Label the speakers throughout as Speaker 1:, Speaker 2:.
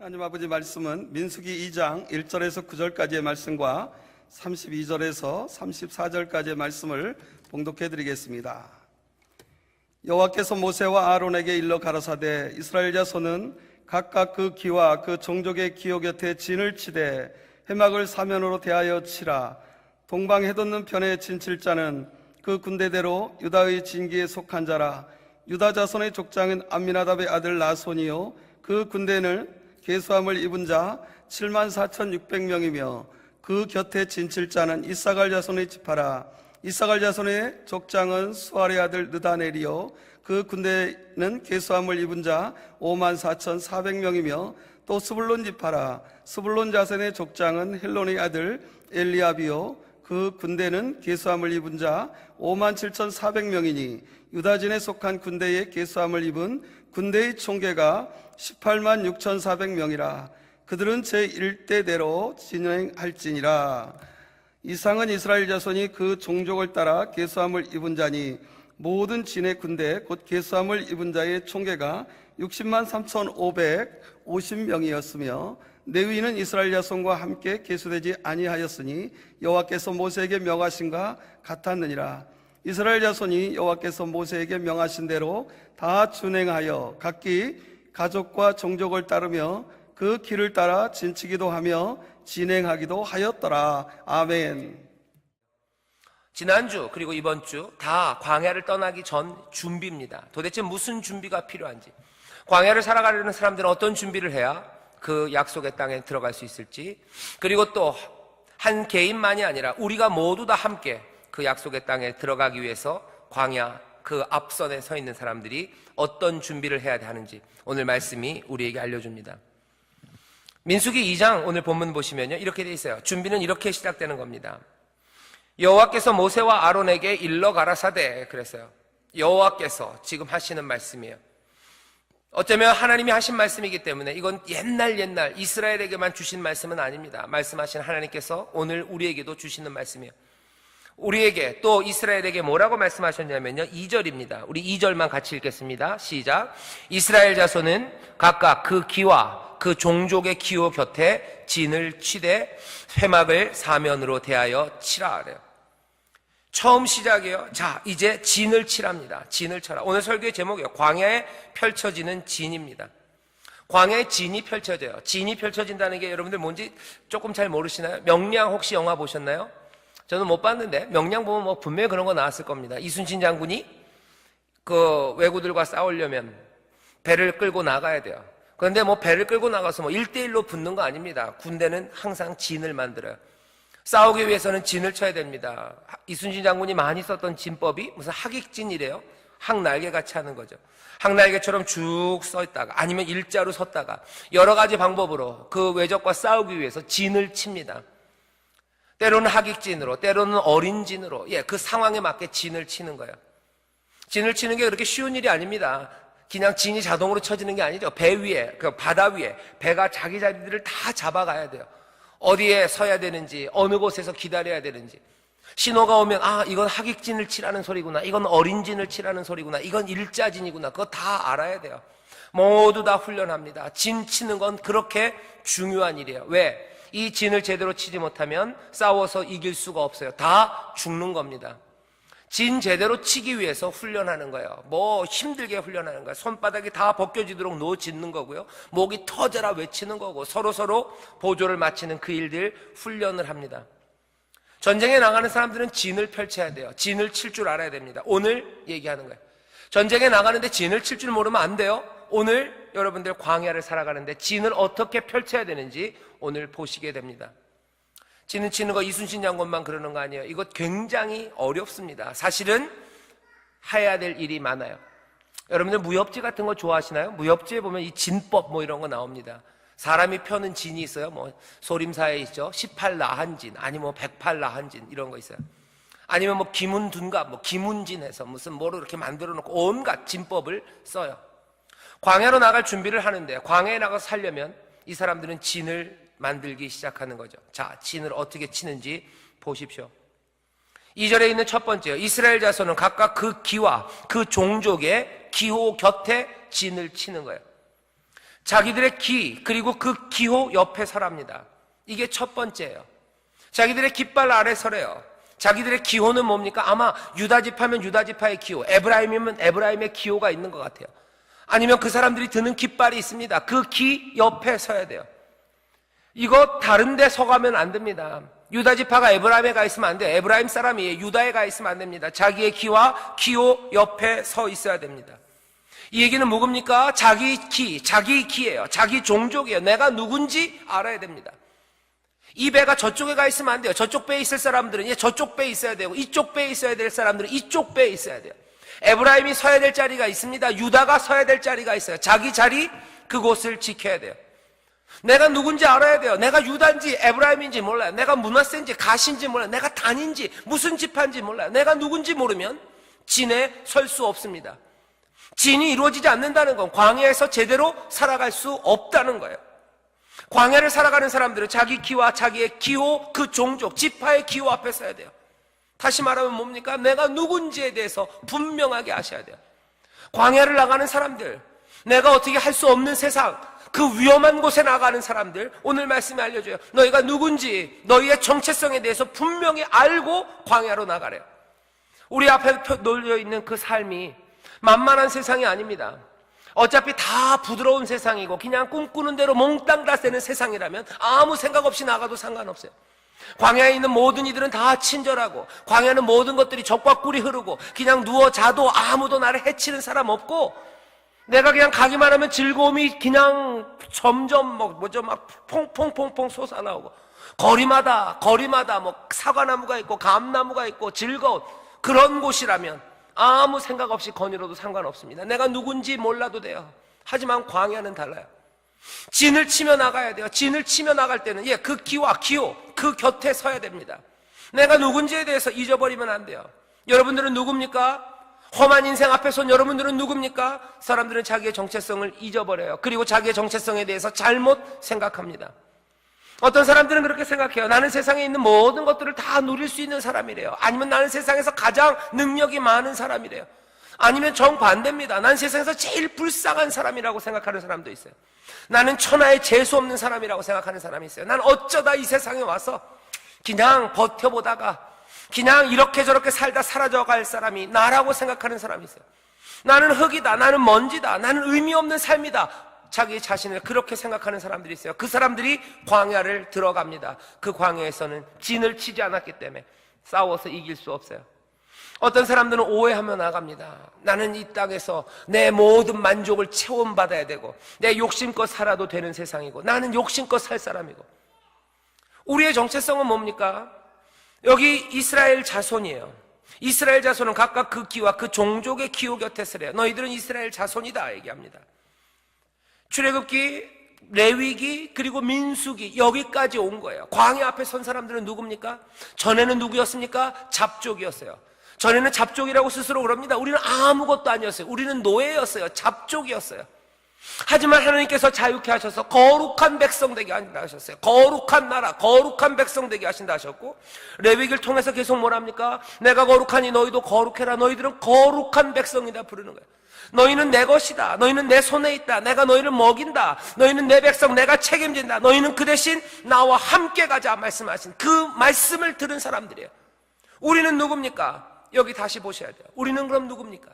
Speaker 1: 하나님 아버지 말씀은 민수기 2장 1절에서 9절까지의 말씀과 32절에서 34절까지의 말씀을 봉독해 드리겠습니다. 여호와께서 모세와 아론에게 일러 가라사대 이스라엘 자손은 각각 그 기와 그 종족의 기호 곁에 진을 치되 회막을 사면으로 대하여 치라. 동방 해돋는 편의 진칠자는 그 군대대로 유다의 진기에 속한 자라. 유다 자손의 족장은 암미나답의 아들 나손이요 그 군대는 계수함을 입은 자 74,600명이며 그 곁에 진칠자는 이사갈 자손의 지파라. 이사갈 자손의 족장은 수알의 아들 느다넬이요 그 군대는 계수함을 입은 자 54,400명이며 또 스불론 지파라. 스불론 자손의 족장은 헬론의 아들 엘리압이요 그 군대는 계수함을 입은 자 57,400명이니 유다진에 속한 군대에 계수함을 입은 군대의 총계가 186,400명이라. 그들은 제1대대로 진행할지니라. 이상은 이스라엘 자손이 그 종족을 따라 계수함을 입은 자니 모든 진의 군대 곧 계수함을 입은 자의 총계가 60만 3,550명이었으며 레위인은 이스라엘 자손과 함께 계수되지 아니하였으니 여호와께서 모세에게 명하신가 같았느니라. 이스라엘 자손이 여호와께서 모세에게 명하신 대로 다 준행하여 각기 가족과 종족을 따르며 그 길을 따라 진치기도 하며 진행하기도 하였더라. 아멘.
Speaker 2: 지난주 그리고 이번 주 다 광야를 떠나기 전 준비입니다. 도대체 무슨 준비가 필요한지, 광야를 살아가려는 사람들은 어떤 준비를 해야 그 약속의 땅에 들어갈 수 있을지, 그리고 또 한 개인만이 아니라 우리가 모두 다 함께 그 약속의 땅에 들어가기 위해서 광야 그 앞선에 서 있는 사람들이 어떤 준비를 해야 하는지 오늘 말씀이 우리에게 알려줍니다. 민수기 2장 오늘 본문 보시면요, 이렇게 돼 있어요. 준비는 이렇게 시작되는 겁니다. 여호와께서 모세와 아론에게 일러 가라사대 그랬어요. 여호와께서 지금 하시는 말씀이에요. 어쩌면 하나님이 하신 말씀이기 때문에 이건 옛날 이스라엘에게만 주신 말씀은 아닙니다. 말씀하신 하나님께서 오늘 우리에게도 주시는 말씀이에요. 우리에게 또 이스라엘에게 뭐라고 말씀하셨냐면요, 2절입니다. 우리 2절만 같이 읽겠습니다. 시작. 이스라엘 자손은 각각 그 기와 그 종족의 기호 곁에 진을 치되 회막을 사면으로 대하여 치라 그래요. 처음 시작이에요. 자, 이제 진을 치랍니다. 진을 쳐라. 오늘 설교의 제목이에요. 광야에 펼쳐지는 진입니다. 광야에 진이 펼쳐져요. 진이 펼쳐진다는 게 여러분들 뭔지 조금 잘 모르시나요? 명량 혹시 영화 보셨나요? 저는 못 봤는데 명량 보면 뭐 분명히 그런 거 나왔을 겁니다. 이순신 장군이 그 왜구들과 싸우려면 배를 끌고 나가야 돼요. 그런데 뭐 배를 끌고 나가서 뭐 1대1로 붙는 거 아닙니다. 군대는 항상 진을 만들어요. 싸우기 위해서는 진을 쳐야 됩니다. 이순신 장군이 많이 썼던 진법이 무슨 학익진이래요. 항날개 같이 하는 거죠. 항날개처럼 쭉 서 있다가 아니면 일자로 섰다가 여러 가지 방법으로 그 외적과 싸우기 위해서 진을 칩니다. 때로는 학익진으로, 때로는 어린 진으로, 그 상황에 맞게 진을 치는 거예요. 진을 치는 게 그렇게 쉬운 일이 아닙니다. 그냥 진이 자동으로 쳐지는 게 아니죠. 배 위에, 그 바다 위에 배가 자기 자리들을 다 잡아가야 돼요. 어디에 서야 되는지, 어느 곳에서 기다려야 되는지. 신호가 오면 이건 학익진을 치라는 소리구나, 이건 어린 진을 치라는 소리구나, 이건 일자진이구나, 그거 다 알아야 돼요. 모두 다 훈련합니다. 진 치는 건 그렇게 중요한 일이에요. 왜? 이 진을 제대로 치지 못하면 싸워서 이길 수가 없어요. 다 죽는 겁니다. 진 제대로 치기 위해서 훈련하는 거예요. 뭐 힘들게 훈련하는 거예요. 손바닥이 다 벗겨지도록 노짓는 거고요. 목이 터져라 외치는 거고 서로 보조를 맞추는 그 일들 훈련을 합니다. 전쟁에 나가는 사람들은 진을 펼쳐야 돼요. 진을 칠 줄 알아야 됩니다. 오늘 얘기하는 거예요. 전쟁에 나가는데 진을 칠 줄 모르면 안 돼요. 오늘 여러분들 광야를 살아가는데 진을 어떻게 펼쳐야 되는지 오늘 보시게 됩니다. 진을 치는 거 이순신 장군만 그러는 거 아니에요. 이거 굉장히 어렵습니다. 사실은 해야 될 일이 많아요. 여러분들 무협지 같은 거 좋아하시나요? 무협지에 보면 이 진법 뭐 이런 거 나옵니다. 사람이 펴는 진이 있어요. 뭐 소림사에 있죠. 18나한진, 아니면 뭐 108나한진 이런 거 있어요. 아니면 뭐 기문둔갑, 뭐 기문진해서 무슨 뭐로 이렇게 만들어 놓고 온갖 진법을 써요. 광야로 나갈 준비를 하는데 광야에 나가서 살려면 이 사람들은 진을 만들기 시작하는 거죠. 자, 진을 어떻게 치는지 보십시오. 2절에 있는 첫 번째요. 이스라엘 자손은 각각 그 기와 그 종족의 기호 곁에 진을 치는 거예요. 자기들의 기, 그리고 그 기호 옆에 서랍니다. 이게 첫 번째예요. 자기들의 깃발 아래 서래요. 자기들의 기호는 뭡니까? 아마 유다지파면 유다지파의 기호, 에브라임이면 에브라임의 기호가 있는 것 같아요. 아니면 그 사람들이 드는 깃발이 있습니다. 그 기 옆에 서야 돼요. 이거 다른 데 서가면 안 됩니다. 유다지파가 에브라임에 가 있으면 안 돼요. 에브라임 사람이 유다에 가 있으면 안 됩니다. 자기의 기와 기호 옆에 서 있어야 됩니다. 이 얘기는 뭡니까? 자기 기, 자기 기예요. 자기 종족이에요. 내가 누군지 알아야 됩니다. 이 배가 저쪽에 가 있으면 안 돼요. 저쪽 배에 있을 사람들은 저쪽 배에 있어야 되고, 이쪽 배에 있어야 될 사람들은 이쪽 배에 있어야 돼요. 에브라임이 서야 될 자리가 있습니다. 유다가 서야 될 자리가 있어요. 자기 자리, 그곳을 지켜야 돼요. 내가 누군지 알아야 돼요. 내가 유다인지 에브라임인지 몰라요. 내가 므낫세인지 가시인지 몰라요. 내가 단인지 무슨 지파인지 몰라요. 내가 누군지 모르면 진에 설 수 없습니다. 진이 이루어지지 않는다는 건 광야에서 제대로 살아갈 수 없다는 거예요. 광야를 살아가는 사람들은 자기 기와 자기의 기호, 그 종족, 지파의 기호 앞에 서야 돼요. 다시 말하면 뭡니까? 내가 누군지에 대해서 분명하게 아셔야 돼요. 광야를 나가는 사람들, 내가 어떻게 할 수 없는 세상, 그 위험한 곳에 나가는 사람들, 오늘 말씀이 알려줘요. 너희가 누군지, 너희의 정체성에 대해서 분명히 알고 광야로 나가래요. 우리 앞에 놓여있는 그 삶이 만만한 세상이 아닙니다. 어차피 다 부드러운 세상이고 그냥 꿈꾸는 대로 몽땅 다 새는 세상이라면 아무 생각 없이 나가도 상관없어요. 광야에 있는 모든 이들은 다 친절하고, 광야는 모든 것들이 적과 꿀이 흐르고, 그냥 누워 자도 아무도 나를 해치는 사람 없고, 내가 그냥 가기만 하면 즐거움이 그냥 점점 막 퐁퐁퐁퐁 솟아나오고, 거리마다 뭐 사과나무가 있고 감나무가 있고 즐거운 그런 곳이라면 아무 생각 없이 거닐어도 상관없습니다. 내가 누군지 몰라도 돼요. 하지만 광야는 달라요. 진을 치며 나가야 돼요. 진을 치며 나갈 때는 그 기와 기호, 그 곁에 서야 됩니다. 내가 누군지에 대해서 잊어버리면 안 돼요. 여러분들은 누굽니까? 험한 인생 앞에선 여러분들은 누굽니까? 사람들은 자기의 정체성을 잊어버려요. 그리고 자기의 정체성에 대해서 잘못 생각합니다. 어떤 사람들은 그렇게 생각해요. 나는 세상에 있는 모든 것들을 다 누릴 수 있는 사람이래요. 아니면 나는 세상에서 가장 능력이 많은 사람이래요. 아니면 정반대입니다. 난 세상에서 제일 불쌍한 사람이라고 생각하는 사람도 있어요. 나는 천하에 재수 없는 사람이라고 생각하는 사람이 있어요. 난 어쩌다 이 세상에 와서 그냥 버텨보다가 그냥 이렇게 저렇게 살다 사라져갈 사람이 나라고 생각하는 사람이 있어요. 나는 흙이다, 나는 먼지다, 나는 의미 없는 삶이다, 자기 자신을 그렇게 생각하는 사람들이 있어요. 그 사람들이 광야를 들어갑니다. 그 광야에서는 진을 치지 않았기 때문에 싸워서 이길 수 없어요. 어떤 사람들은 오해하며 나갑니다. 나는 이 땅에서 내 모든 만족을 체험받아야 되고 내 욕심껏 살아도 되는 세상이고 나는 욕심껏 살 사람이고. 우리의 정체성은 뭡니까? 여기 이스라엘 자손이에요. 이스라엘 자손은 각각 그 기와 그 종족의 기호 곁에 서래요. 너희들은 이스라엘 자손이다 얘기합니다. 출애굽기, 레위기, 그리고 민수기, 여기까지 온 거예요. 광야 앞에 선 사람들은 누굽니까? 전에는 누구였습니까? 잡족이었어요. 전에는 잡족이라고 스스로 그럽니다. 우리는 아무것도 아니었어요. 우리는 노예였어요. 잡족이었어요. 하지만 하나님께서 자유케 하셔서 거룩한 백성 되게 하셨어요. 거룩한 나라, 거룩한 백성 되게 하신다 하셨고, 레위기를 통해서 계속 뭐랍니까? 내가 거룩하니 너희도 거룩해라. 너희들은 거룩한 백성이다 부르는 거예요. 너희는 내 것이다. 너희는 내 손에 있다. 내가 너희를 먹인다. 너희는 내 백성, 내가 책임진다. 너희는 그 대신 나와 함께 가자 말씀하신 그 말씀을 들은 사람들이에요. 우리는 누굽니까? 여기 다시 보셔야 돼요. 우리는 그럼 누굽니까?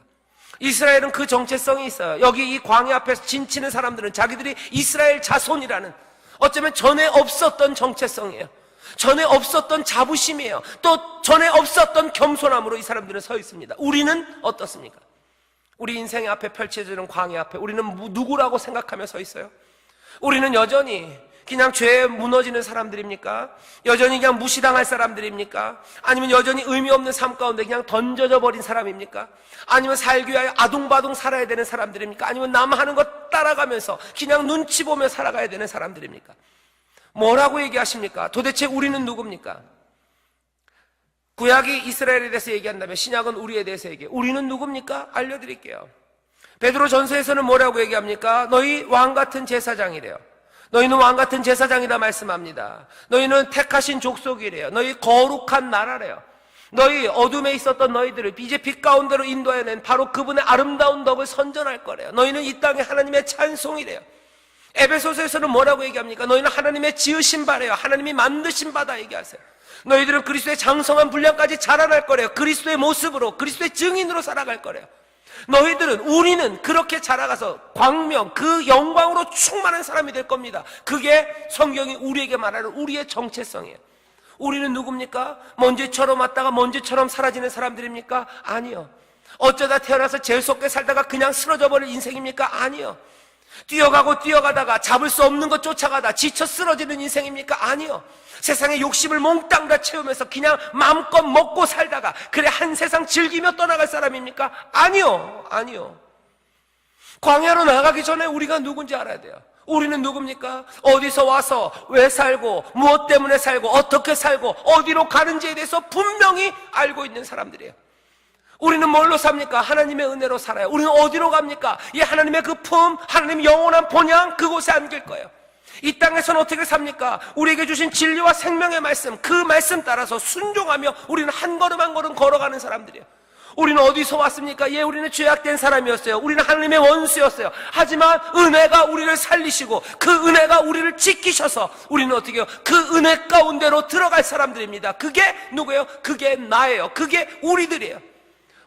Speaker 2: 이스라엘은 그 정체성이 있어요. 여기 이 광야 앞에서 진치는 사람들은 자기들이 이스라엘 자손이라는, 어쩌면 전에 없었던 정체성이에요. 전에 없었던 자부심이에요. 또 전에 없었던 겸손함으로 이 사람들은 서 있습니다. 우리는 어떻습니까? 우리 인생 앞에 펼쳐지는 광야 앞에 우리는 누구라고 생각하며 서 있어요? 우리는 여전히 그냥 죄에 무너지는 사람들입니까? 여전히 그냥 무시당할 사람들입니까? 아니면 여전히 의미 없는 삶 가운데 그냥 던져져 버린 사람입니까? 아니면 살기 위하여 아둥바둥 살아야 되는 사람들입니까? 아니면 남 하는 것 따라가면서 그냥 눈치 보며 살아가야 되는 사람들입니까? 뭐라고 얘기하십니까? 도대체 우리는 누굽니까? 구약이 이스라엘에 대해서 얘기한다면 신약은 우리에 대해서 얘기해요. 우리는 누굽니까? 알려드릴게요. 베드로 전서에서는 뭐라고 얘기합니까? 너희 왕같은 제사장이래요. 너희는 왕같은 제사장이다 말씀합니다. 너희는 택하신 족속이래요. 너희 거룩한 나라래요. 너희 어둠에 있었던 너희들을 이제 빛 가운데로 인도해낸 바로 그분의 아름다운 덕을 선전할 거래요. 너희는 이 땅에 하나님의 찬송이래요. 에베소서에서는 뭐라고 얘기합니까? 너희는 하나님의 지으신 바래요. 하나님이 만드신 바다 얘기하세요. 너희들은 그리스도의 장성한 분량까지 자라날 거래요. 그리스도의 모습으로, 그리스도의 증인으로 살아갈 거래요. 너희들은, 우리는 그렇게 자라가서 광명, 그 영광으로 충만한 사람이 될 겁니다. 그게 성경이 우리에게 말하는 우리의 정체성이에요. 우리는 누굽니까? 먼지처럼 왔다가 먼지처럼 사라지는 사람들입니까? 아니요. 어쩌다 태어나서 재수없게 살다가 그냥 쓰러져 버릴 인생입니까? 아니요. 뛰어가고 뛰어가다가 잡을 수 없는 것 쫓아가다 지쳐 쓰러지는 인생입니까? 아니요. 세상의 욕심을 몽땅 다 채우면서 그냥 마음껏 먹고 살다가 그래 한 세상 즐기며 떠나갈 사람입니까? 아니요. 아니요. 광야로 나가기 전에 우리가 누군지 알아야 돼요. 우리는 누굽니까? 어디서 와서 왜 살고 무엇 때문에 살고 어떻게 살고 어디로 가는지에 대해서 분명히 알고 있는 사람들이에요. 우리는 뭘로 삽니까? 하나님의 은혜로 살아요. 우리는 어디로 갑니까? 이 하나님의 그 품, 하나님의 영원한 본향, 그곳에 안길 거예요. 이 땅에서는 어떻게 삽니까? 우리에게 주신 진리와 생명의 말씀, 그 말씀 따라서 순종하며 우리는 한 걸음 한 걸음 걸어가는 사람들이에요. 우리는 어디서 왔습니까? 예, 우리는 죄악된 사람이었어요. 우리는 하나님의 원수였어요. 하지만 은혜가 우리를 살리시고 그 은혜가 우리를 지키셔서 우리는 어떻게 해요? 그 은혜 가운데로 들어갈 사람들입니다. 그게 누구예요? 그게 나예요. 그게 우리들이에요.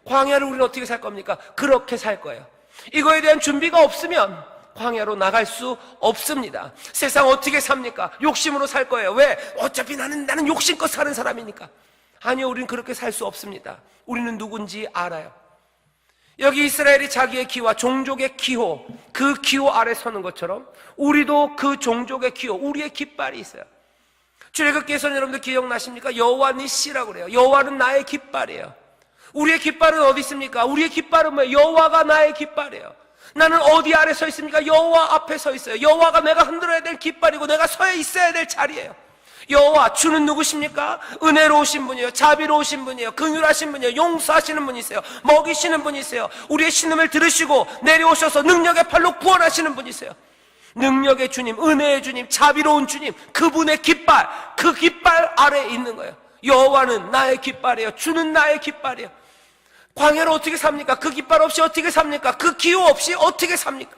Speaker 2: 광야를 우리는 어떻게 살 겁니까? 그렇게 살 거예요. 이거에 대한 준비가 없으면 광야로 나갈 수 없습니다. 세상 어떻게 삽니까? 욕심으로 살 거예요. 왜? 어차피 나는 욕심껏 사는 사람이니까. 아니요, 우리는 그렇게 살 수 없습니다. 우리는 누군지 알아요. 여기 이스라엘이 자기의 기와 종족의 기호, 그 기호 아래 서는 것처럼 우리도 그 종족의 기호, 우리의 깃발이 있어요. 출애굽기에서는 여러분들 기억나십니까? 여호와 니시라고 그래요. 여호와는 나의 깃발이에요. 우리의 깃발은 어디 있습니까? 우리의 깃발은 뭐예요? 여호와가 나의 깃발이에요. 나는 어디 아래 서 있습니까? 여호와 앞에 서 있어요. 여호와가 내가 흔들어야 될 깃발이고 내가 서 있어야 될 자리예요. 여호와, 주는 누구십니까? 은혜로우신 분이에요. 자비로우신 분이에요. 긍휼하신 분이에요. 용서하시는 분이세요. 먹이시는 분이세요. 우리의 신음을 들으시고 내려오셔서 능력의 팔로 구원하시는 분이세요. 능력의 주님, 은혜의 주님, 자비로운 주님, 그분의 깃발, 그 깃발 아래에 있는 거예요. 여호와는 나의 깃발이에요. 주는 나의 깃발이에요. 광야를 어떻게 삽니까? 그 깃발 없이 어떻게 삽니까? 그 기호 없이 어떻게 삽니까?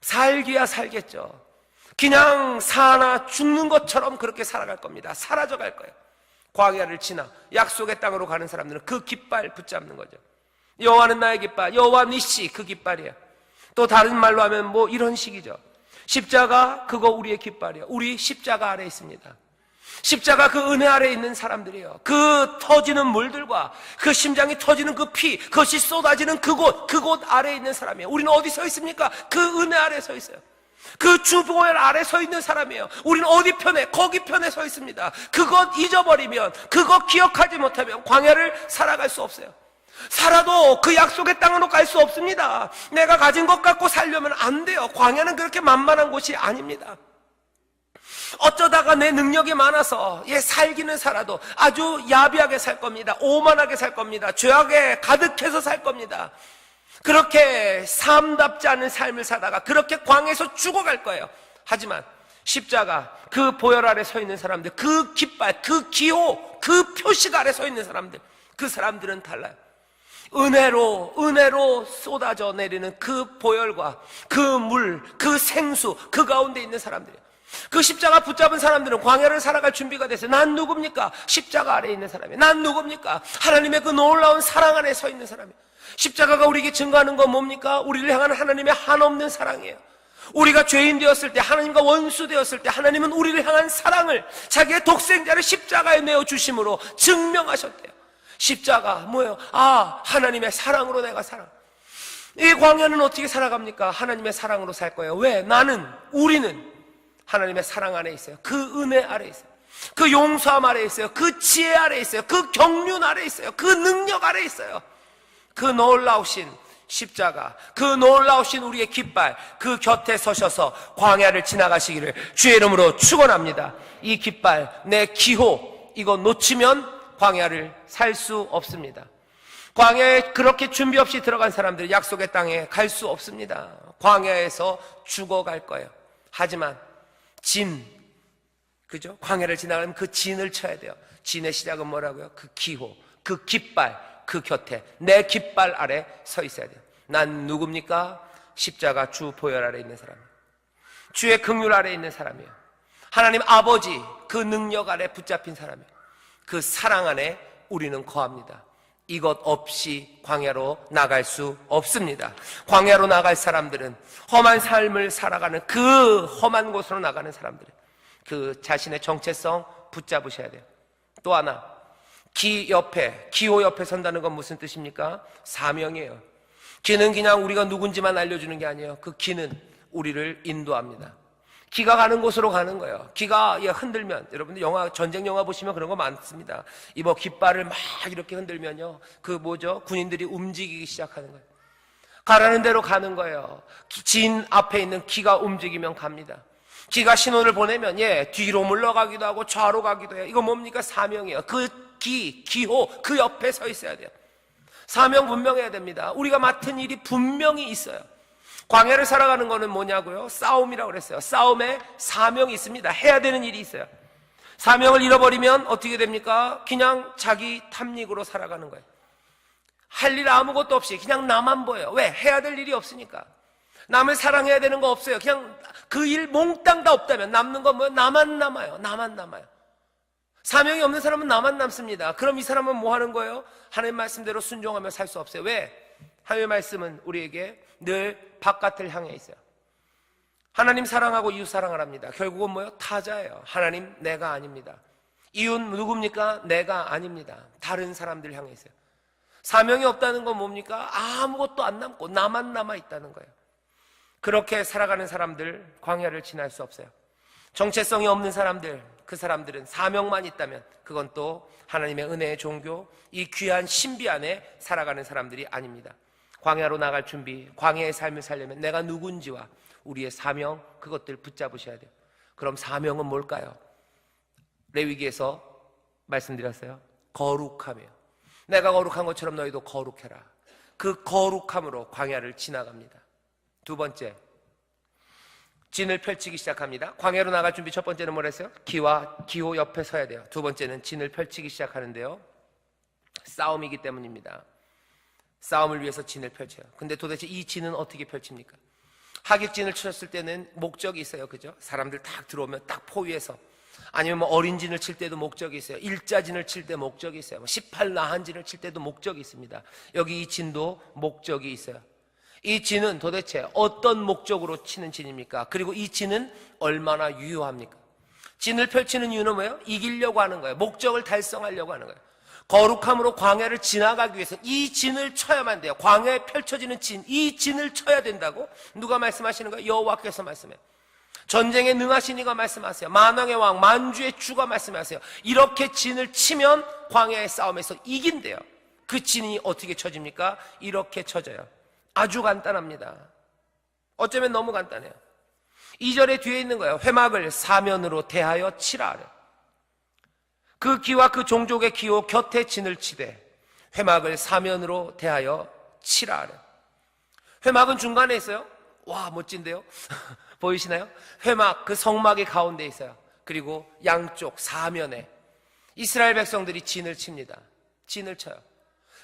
Speaker 2: 살기야 살겠죠. 그냥 사나 죽는 것처럼 그렇게 살아갈 겁니다. 사라져 갈 거예요. 광야를 지나 약속의 땅으로 가는 사람들은 그 깃발 붙잡는 거죠. 여호와는 나의 깃발, 여호와 니시, 그 깃발이에요. 또 다른 말로 하면 뭐 이런 식이죠. 십자가, 그거 우리의 깃발이에요. 우리 십자가 아래 있습니다. 십자가 그 은혜 아래 있는 사람들이에요. 그 터지는 물들과 그 심장이 터지는 그 피, 그것이 쏟아지는 그곳 아래에 있는 사람이에요. 우리는 어디 서 있습니까? 그 은혜 아래 서 있어요. 그 주보혈 아래 서 있는 사람이에요. 우리는 어디 편에? 거기 편에 서 있습니다. 그것 잊어버리면, 그것 기억하지 못하면 광야를 살아갈 수 없어요. 살아도 그 약속의 땅으로 갈 수 없습니다. 내가 가진 것 갖고 살려면 안 돼요. 광야는 그렇게 만만한 곳이 아닙니다. 어쩌다가 내 능력이 많아서 살기는 살아도 아주 야비하게 살 겁니다. 오만하게 살 겁니다. 죄악에 가득해서 살 겁니다. 그렇게 삶답지 않은 삶을 살다가 그렇게 광야에서 죽어갈 거예요. 하지만 십자가, 그 보혈 아래 서 있는 사람들, 그 깃발, 그 기호, 그 표식 아래 서 있는 사람들, 그 사람들은 달라요. 은혜로 쏟아져 내리는 그 보혈과 그 물, 그 생수, 그 가운데 있는 사람들이에요. 그 십자가 붙잡은 사람들은 광야를 살아갈 준비가 됐어요. 난 누굽니까? 십자가 아래에 있는 사람이에요. 난 누굽니까? 하나님의 그 놀라운 사랑 안에 서 있는 사람이에요. 십자가가 우리에게 증거하는 건 뭡니까? 우리를 향한 하나님의 한없는 사랑이에요. 우리가 죄인 되었을 때, 하나님과 원수 되었을 때 하나님은 우리를 향한 사랑을 자기의 독생자를 십자가에 내어주심으로 증명하셨대요. 십자가 뭐예요? 하나님의 사랑으로 내가 살아. 이 광야는 어떻게 살아갑니까? 하나님의 사랑으로 살 거예요. 왜? 우리는 하나님의 사랑 안에 있어요. 그 은혜 아래 있어요. 그 용서함 아래 있어요. 그 지혜 아래 있어요. 그 경륜 아래 있어요. 그 능력 아래 있어요. 그 놀라우신 십자가, 그 놀라우신 우리의 깃발, 그 곁에 서셔서 광야를 지나가시기를 주의 이름으로 축원합니다. 이 깃발, 내 기호, 이거 놓치면 광야를 살 수 없습니다. 광야에 그렇게 준비 없이 들어간 사람들 약속의 땅에 갈 수 없습니다. 광야에서 죽어갈 거예요. 하지만 그죠? 광야를 지나가면 그 진을 쳐야 돼요. 진의 시작은 뭐라고요? 그 기호, 그 깃발, 그 곁에 내 깃발 아래 서 있어야 돼요. 난 누굽니까? 십자가 주 보혈 아래 있는 사람. 주의 긍휼 아래 있는 사람이에요. 하나님 아버지 그 능력 아래 붙잡힌 사람이에요. 그 사랑 안에 우리는 거합니다. 이것 없이 광야로 나갈 수 없습니다. 광야로 나갈 사람들은, 험한 삶을 살아가는 그 험한 곳으로 나가는 사람들은 그 자신의 정체성 붙잡으셔야 돼요. 또 하나, 기호 옆에 선다는 건 무슨 뜻입니까? 사명이에요. 기는 그냥 우리가 누군지만 알려주는 게 아니에요. 그 기는 우리를 인도합니다. 기가 가는 곳으로 가는 거예요. 기가 흔들면, 여러분들 전쟁 영화 보시면 그런 거 많습니다. 이뭐 깃발을 막 이렇게 흔들면요, 군인들이 움직이기 시작하는 거예요. 가라는 대로 가는 거예요. 진 앞에 있는 기가 움직이면 갑니다. 기가 신호를 보내면 뒤로 물러가기도 하고 좌로 가기도 해요. 이거 뭡니까? 사명이에요. 기호 그 옆에 서 있어야 돼요. 사명 분명해야 됩니다. 우리가 맡은 일이 분명히 있어요. 광야를 살아가는 거는 뭐냐고요? 싸움이라고 그랬어요. 싸움에 사명이 있습니다. 해야 되는 일이 있어요. 사명을 잃어버리면 어떻게 됩니까? 그냥 자기 탐닉으로 살아가는 거예요. 할 일 아무것도 없이 그냥 나만 보여요. 왜? 해야 될 일이 없으니까. 남을 사랑해야 되는 거 없어요. 그냥 그 일 몽땅 다 없다면 남는 건 뭐예요? 나만 남아요. 나만 남아요. 사명이 없는 사람은 나만 남습니다. 그럼 이 사람은 뭐 하는 거예요? 하나님 말씀대로 순종하며 살 수 없어요. 왜? 하나님의 말씀은 우리에게 늘 바깥을 향해 있어요. 하나님 사랑하고 이웃 사랑을 합니다. 결국은 뭐예요? 타자예요. 하나님 내가 아닙니다. 이웃 누굽니까? 내가 아닙니다. 다른 사람들 향해 있어요. 사명이 없다는 건 뭡니까? 아무것도 안 남고 나만 남아 있다는 거예요. 그렇게 살아가는 사람들, 광야를 지날 수 없어요. 정체성이 없는 사람들, 그 사람들은 사명만 있다면 그건 또 하나님의 은혜의 종교, 이 귀한 신비 안에 살아가는 사람들이 아닙니다. 광야로 나갈 준비, 광야의 삶을 살려면 내가 누군지와 우리의 사명, 그것들 붙잡으셔야 돼요. 그럼 사명은 뭘까요? 레위기에서 말씀드렸어요. 거룩함이에요. 내가 거룩한 것처럼 너희도 거룩해라. 그 거룩함으로 광야를 지나갑니다. 두 번째, 진을 펼치기 시작합니다. 광야로 나갈 준비, 첫 번째는 뭐라 했어요? 기호 옆에 서야 돼요. 두 번째는 진을 펼치기 시작하는데요, 싸움이기 때문입니다. 싸움을 위해서 진을 펼쳐요. 근데 도대체 이 진은 어떻게 펼칩니까? 하객진을 쳤을 때는 목적이 있어요. 그죠? 사람들 딱 들어오면 딱 포위해서, 아니면 뭐 어린 진을 칠 때도 목적이 있어요. 일자진을 칠 때 목적이 있어요. 18나한진을 칠 때도 목적이 있습니다. 여기 이 진도 목적이 있어요. 이 진은 도대체 어떤 목적으로 치는 진입니까? 그리고 이 진은 얼마나 유효합니까? 진을 펼치는 이유는 뭐예요? 이기려고 하는 거예요. 목적을 달성하려고 하는 거예요. 거룩함으로 광야를 지나가기 위해서 이 진을 쳐야만 돼요. 광야에 펼쳐지는 진, 이 진을 쳐야 된다고 누가 말씀하시는 거예요? 여호와께서 말씀해요. 전쟁에 능하신 이가 말씀하세요. 만왕의 왕, 만주의 주가 말씀하세요. 이렇게 진을 치면 광야의 싸움에서 이긴대요. 그 진이 어떻게 쳐집니까? 이렇게 쳐져요. 아주 간단합니다. 어쩌면 너무 간단해요. 2절에 뒤에 있는 거예요. 회막을 사면으로 대하여 치라. 그 기와 그 종족의 기호 곁에 진을 치되 회막을 사면으로 대하여 치라. 회막은 중간에 있어요. 와, 멋진데요? 보이시나요? 회막, 그 성막의 가운데 있어요. 그리고 양쪽 사면에 이스라엘 백성들이 진을 칩니다. 진을 쳐요.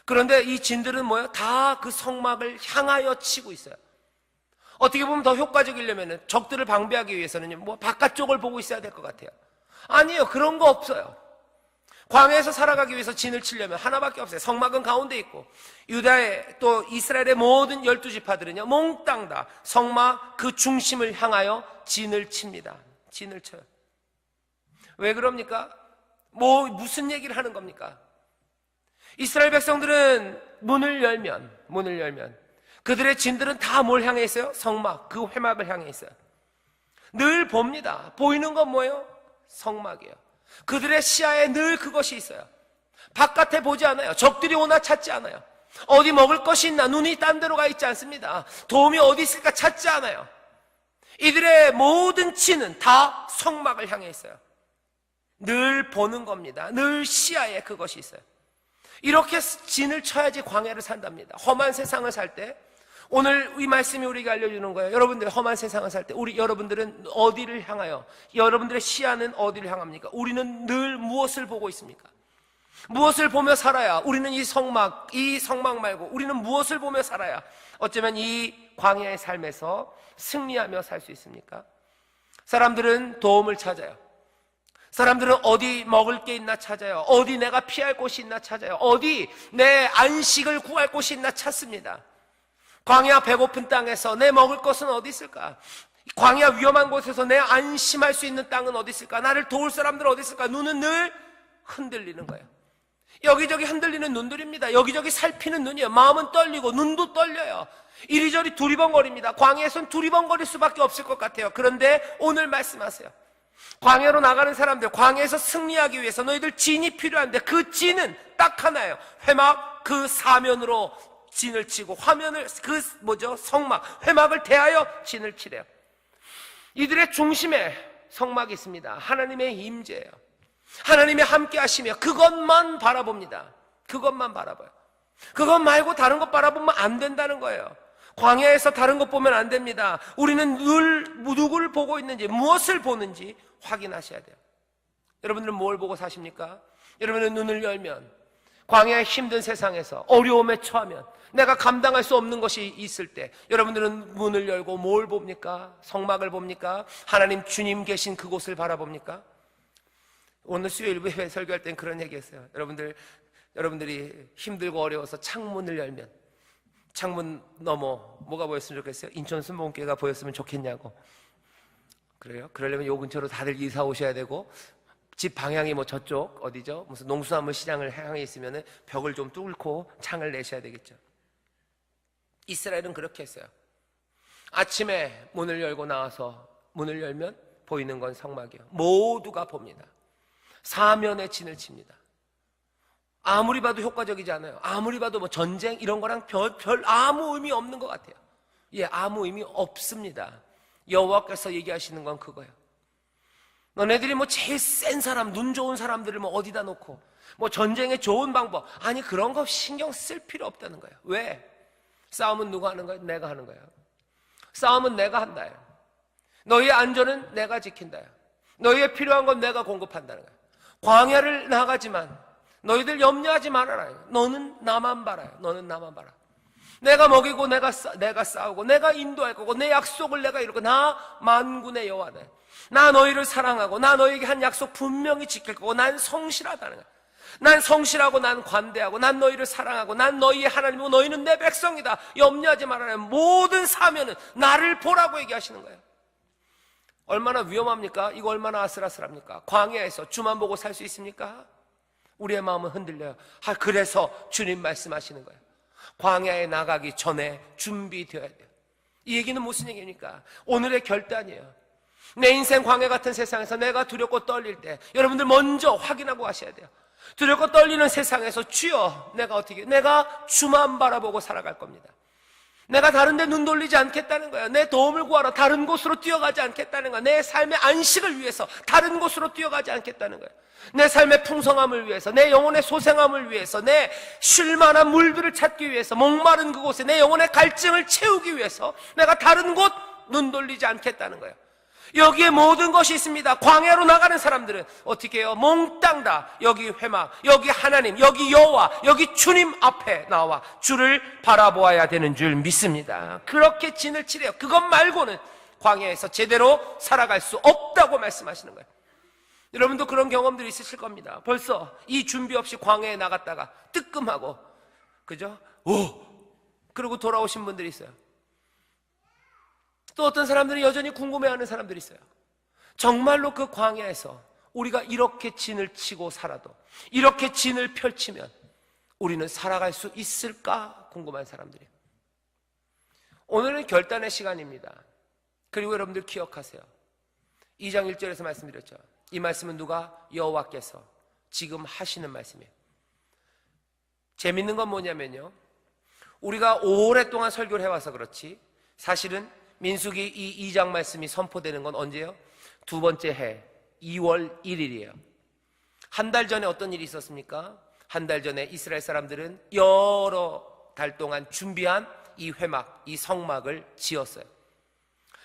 Speaker 2: 그런데 이 진들은 뭐예요? 다 그 성막을 향하여 치고 있어요. 어떻게 보면 더 효과적이려면 적들을 방비하기 위해서는 뭐 바깥쪽을 보고 있어야 될 것 같아요. 아니에요. 그런 거 없어요. 광야에서 살아가기 위해서 진을 치려면 하나밖에 없어요. 성막은 가운데 있고, 유다의 또 이스라엘의 모든 12지파들은요 몽땅 다 성막 그 중심을 향하여 진을 칩니다. 진을 쳐요. 왜 그럽니까? 무슨 얘기를 하는 겁니까? 이스라엘 백성들은 문을 열면 그들의 진들은 다 뭘 향해 있어요? 성막, 그 회막을 향해 있어요. 늘 봅니다. 보이는 건 뭐예요? 성막이에요. 그들의 시야에 늘 그것이 있어요. 바깥에 보지 않아요. 적들이 오나 찾지 않아요. 어디 먹을 것이 있나 눈이 딴 데로 가 있지 않습니다. 도움이 어디 있을까 찾지 않아요. 이들의 모든 진은 다 성막을 향해 있어요. 늘 보는 겁니다. 늘 시야에 그것이 있어요. 이렇게 진을 쳐야지 광야를 산답니다. 험한 세상을 살 때, 오늘 이 말씀이 우리에게 알려주는 거예요. 여러분들 험한 세상을 살 때 여러분들은 어디를 향하여, 여러분들의 시야는 어디를 향합니까? 우리는 늘 무엇을 보고 있습니까? 무엇을 보며 살아야, 우리는 이 성막 말고 우리는 무엇을 보며 살아야 어쩌면 이 광야의 삶에서 승리하며 살 수 있습니까? 사람들은 도움을 찾아요. 사람들은 어디 먹을 게 있나 찾아요. 어디 내가 피할 곳이 있나 찾아요. 어디 내 안식을 구할 곳이 있나 찾습니다. 광야 배고픈 땅에서 내 먹을 것은 어디 있을까? 광야 위험한 곳에서 내 안심할 수 있는 땅은 어디 있을까? 나를 도울 사람들은 어디 있을까? 눈은 늘 흔들리는 거예요. 여기저기 흔들리는 눈들입니다. 여기저기 살피는 눈이에요. 마음은 떨리고 눈도 떨려요. 이리저리 두리번거립니다. 광야에선 두리번거릴 수밖에 없을 것 같아요. 그런데 오늘 말씀하세요. 광야로 나가는 사람들, 광야에서 승리하기 위해서 너희들 진이 필요한데 그 진은 딱 하나예요. 회막 그 사면으로 진을 치고 화면을 성막, 회막을 대하여 진을 치래요. 이들의 중심에 성막이 있습니다. 하나님의 임재예요. 하나님이 함께 하시며 그것만 바라봅니다. 그것만 바라봐요. 그것 말고 다른 것 바라보면 안 된다는 거예요. 광야에서 다른 것 보면 안 됩니다. 우리는 늘 누구를 보고 있는지, 무엇을 보는지 확인하셔야 돼요. 여러분들은 뭘 보고 사십니까? 여러분은 눈을 열면 광야의 힘든 세상에서 어려움에 처하면 내가 감당할 수 없는 것이 있을 때 여러분들은 문을 열고 뭘 봅니까? 성막을 봅니까? 하나님 주님 계신 그곳을 바라봅니까? 오늘 수요일부에 설교할 땐 그런 얘기했어요. 여러분들이 힘들고 어려워서 창문을 열면 창문 너머 뭐가 보였으면 좋겠어요? 인천 순복음교회가 보였으면 좋겠냐고. 그래요? 그러려면 요 근처로 다들 이사 오셔야 되고 집 방향이 뭐 저쪽 어디죠? 무슨 농수산물 시장을 향해 있으면 벽을 좀 뚫고 창을 내셔야 되겠죠. 이스라엘은 그렇게 했어요. 아침에 문을 열고 나와서 문을 열면 보이는 건 성막이요. 모두가 봅니다. 사면에 진을 칩니다. 아무리 봐도 효과적이지 않아요. 아무리 봐도 뭐 전쟁 이런 거랑 별 아무 의미 없는 것 같아요. 예, 아무 의미 없습니다. 여호와께서 얘기하시는 건 그거예요. 너네들이 뭐 제일 센 사람, 눈 좋은 사람들을 뭐 어디다 놓고 뭐 전쟁에 좋은 방법, 아니 그런 거 신경 쓸 필요 없다는 거예요. 왜? 싸움은 누가 하는 거예요? 내가 하는 거예요. 싸움은 내가 한다요. 너희의 안전은 내가 지킨다요. 너희의 필요한 건 내가 공급한다는 거예요. 광야를 나가지만 너희들 염려하지 말아라. 너는 나만 바라요. 너는 나만 바라. 내가 먹이고 내가 싸우고 내가 인도할 거고 내 약속을 내가 이루고 나 만군의 여호와네. 나 너희를 사랑하고 나 너희에게 한 약속 분명히 지킬 거고 난 성실하다는 거야. 난 성실하고 난 관대하고 난 너희를 사랑하고 난 너희의 하나님이고 너희는 내 백성이다. 염려하지 말아라. 모든 사면은 나를 보라고 얘기하시는 거예요. 얼마나 위험합니까? 이거 얼마나 아슬아슬합니까? 광야에서 주만 보고 살 수 있습니까? 우리의 마음은 흔들려요. 그래서 주님 말씀하시는 거예요. 광야에 나가기 전에 준비되어야 돼요. 이 얘기는 무슨 얘기입니까? 오늘의 결단이에요. 내 인생 광야 같은 세상에서 내가 두렵고 떨릴 때 여러분들 먼저 확인하고 가셔야 돼요. 두렵고 떨리는 세상에서 주여 내가 주만 바라보고 살아갈 겁니다. 내가 다른 데 눈 돌리지 않겠다는 거예요. 내 도움을 구하러 다른 곳으로 뛰어가지 않겠다는 거예요. 내 삶의 안식을 위해서 다른 곳으로 뛰어가지 않겠다는 거예요. 내 삶의 풍성함을 위해서, 내 영혼의 소생함을 위해서, 내 쉴만한 물들을 찾기 위해서, 목마른 그곳에 내 영혼의 갈증을 채우기 위해서 내가 다른 곳 눈 돌리지 않겠다는 거예요. 여기에 모든 것이 있습니다. 광야로 나가는 사람들은 어떻게 해요? 몽땅 다 여기 회막, 여기 하나님, 여기 여호와, 여기 주님 앞에 나와 주를 바라보아야 되는 줄 믿습니다. 그렇게 진을 치래요. 그것 말고는 광야에서 제대로 살아갈 수 없다고 말씀하시는 거예요. 여러분도 그런 경험들이 있으실 겁니다. 벌써 이 준비 없이 광야에 나갔다가 뜨끔하고 그죠? 그러고 돌아오신 분들이 있어요. 또 어떤 사람들은 여전히 궁금해하는 사람들이 있어요. 정말로 그 광야에서 우리가 이렇게 진을 치고 살아도, 이렇게 진을 펼치면 우리는 살아갈 수 있을까 궁금한 사람들이에요. 오늘은 결단의 시간입니다. 그리고 여러분들 기억하세요. 2장 1절에서 말씀드렸죠. 이 말씀은 누가? 여호와께서 지금 하시는 말씀이에요. 재밌는 건 뭐냐면요, 우리가 오랫동안 설교를 해와서 그렇지 사실은 민수기 이 2장 말씀이 선포되는 건 언제예요? 두 번째 해 2월 1일이에요. 한 달 전에 어떤 일이 있었습니까? 한 달 전에 이스라엘 사람들은 여러 달 동안 준비한 이 회막, 이 성막을 지었어요.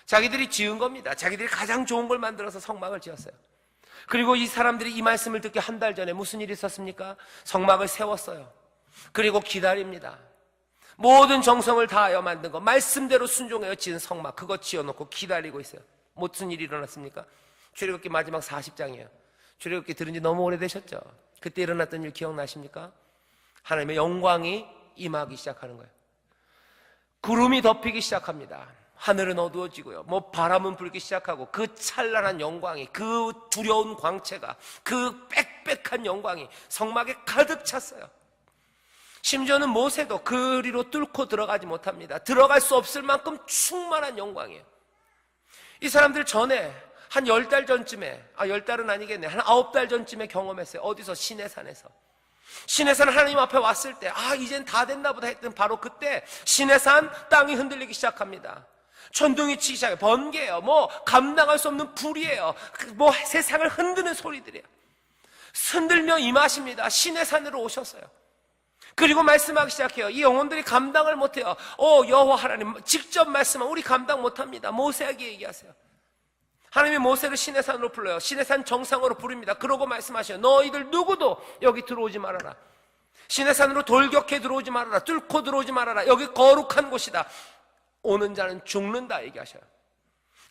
Speaker 2: 자기들이 지은 겁니다. 자기들이 가장 좋은 걸 만들어서 성막을 지었어요. 그리고 이 사람들이 이 말씀을 듣기 한 달 전에 무슨 일이 있었습니까? 성막을 세웠어요. 그리고 기다립니다. 모든 정성을 다하여 만든 거, 말씀대로 순종하여 지은 성막, 그거 지어놓고 기다리고 있어요. 무슨 일이 일어났습니까? 출애굽기 마지막 40장이에요. 출애굽기 들은 지 너무 오래되셨죠? 그때 일어났던 일 기억나십니까? 하나님의 영광이 임하기 시작하는 거예요. 구름이 덮이기 시작합니다. 하늘은 어두워지고요. 바람은 불기 시작하고 그 찬란한 영광이, 그 두려운 광채가, 그 빽빽한 영광이 성막에 가득 찼어요. 심지어는 모세도 그리로 뚫고 들어가지 못합니다. 들어갈 수 없을 만큼 충만한 영광이에요. 이 사람들 전에 한 10달 전쯤에, 10달은 아니겠네, 한 9달 전쯤에 경험했어요. 어디서? 시내산에서. 시내산 하나님 앞에 왔을 때 이젠 다 됐나 보다 했던 바로 그때 시내산 땅이 흔들리기 시작합니다. 천둥이 치기 시작해요. 번개예요. 감당할 수 없는 불이에요. 세상을 흔드는 소리들이에요. 흔들며 임하십니다. 시내산으로 오셨어요. 그리고 말씀하기 시작해요. 이 영혼들이 감당을 못해요. 여호와 하나님 직접 말씀하면 우리 감당 못합니다. 모세에게 얘기하세요. 하나님이 모세를 시내산으로 불러요. 시내산 정상으로 부릅니다. 그러고 말씀하셔요. 너희들 누구도 여기 들어오지 말아라. 시내산으로 돌격해 들어오지 말아라. 뚫고 들어오지 말아라. 여기 거룩한 곳이다. 오는 자는 죽는다 얘기하셔요.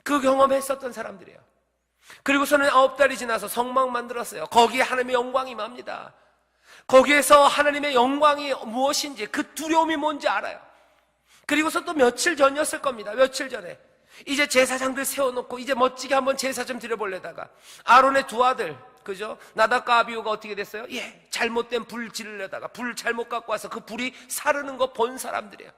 Speaker 2: 그 경험했었던 사람들이에요. 그리고서는 9달이 지나서 성막 만들었어요. 거기에 하나님의 영광이 임합니다. 거기에서 하나님의 영광이 무엇인지, 그 두려움이 뭔지 알아요. 그리고서 또 며칠 전이었을 겁니다. 며칠 전에 이제 제사장들 세워놓고 이제 멋지게 한번 제사 좀 드려보려다가 아론의 두 아들, 그죠? 나답과 아비후가 어떻게 됐어요? 잘못된 불 지르려다가 불 잘못 갖고 와서 그 불이 사르는 거 본 사람들이에요.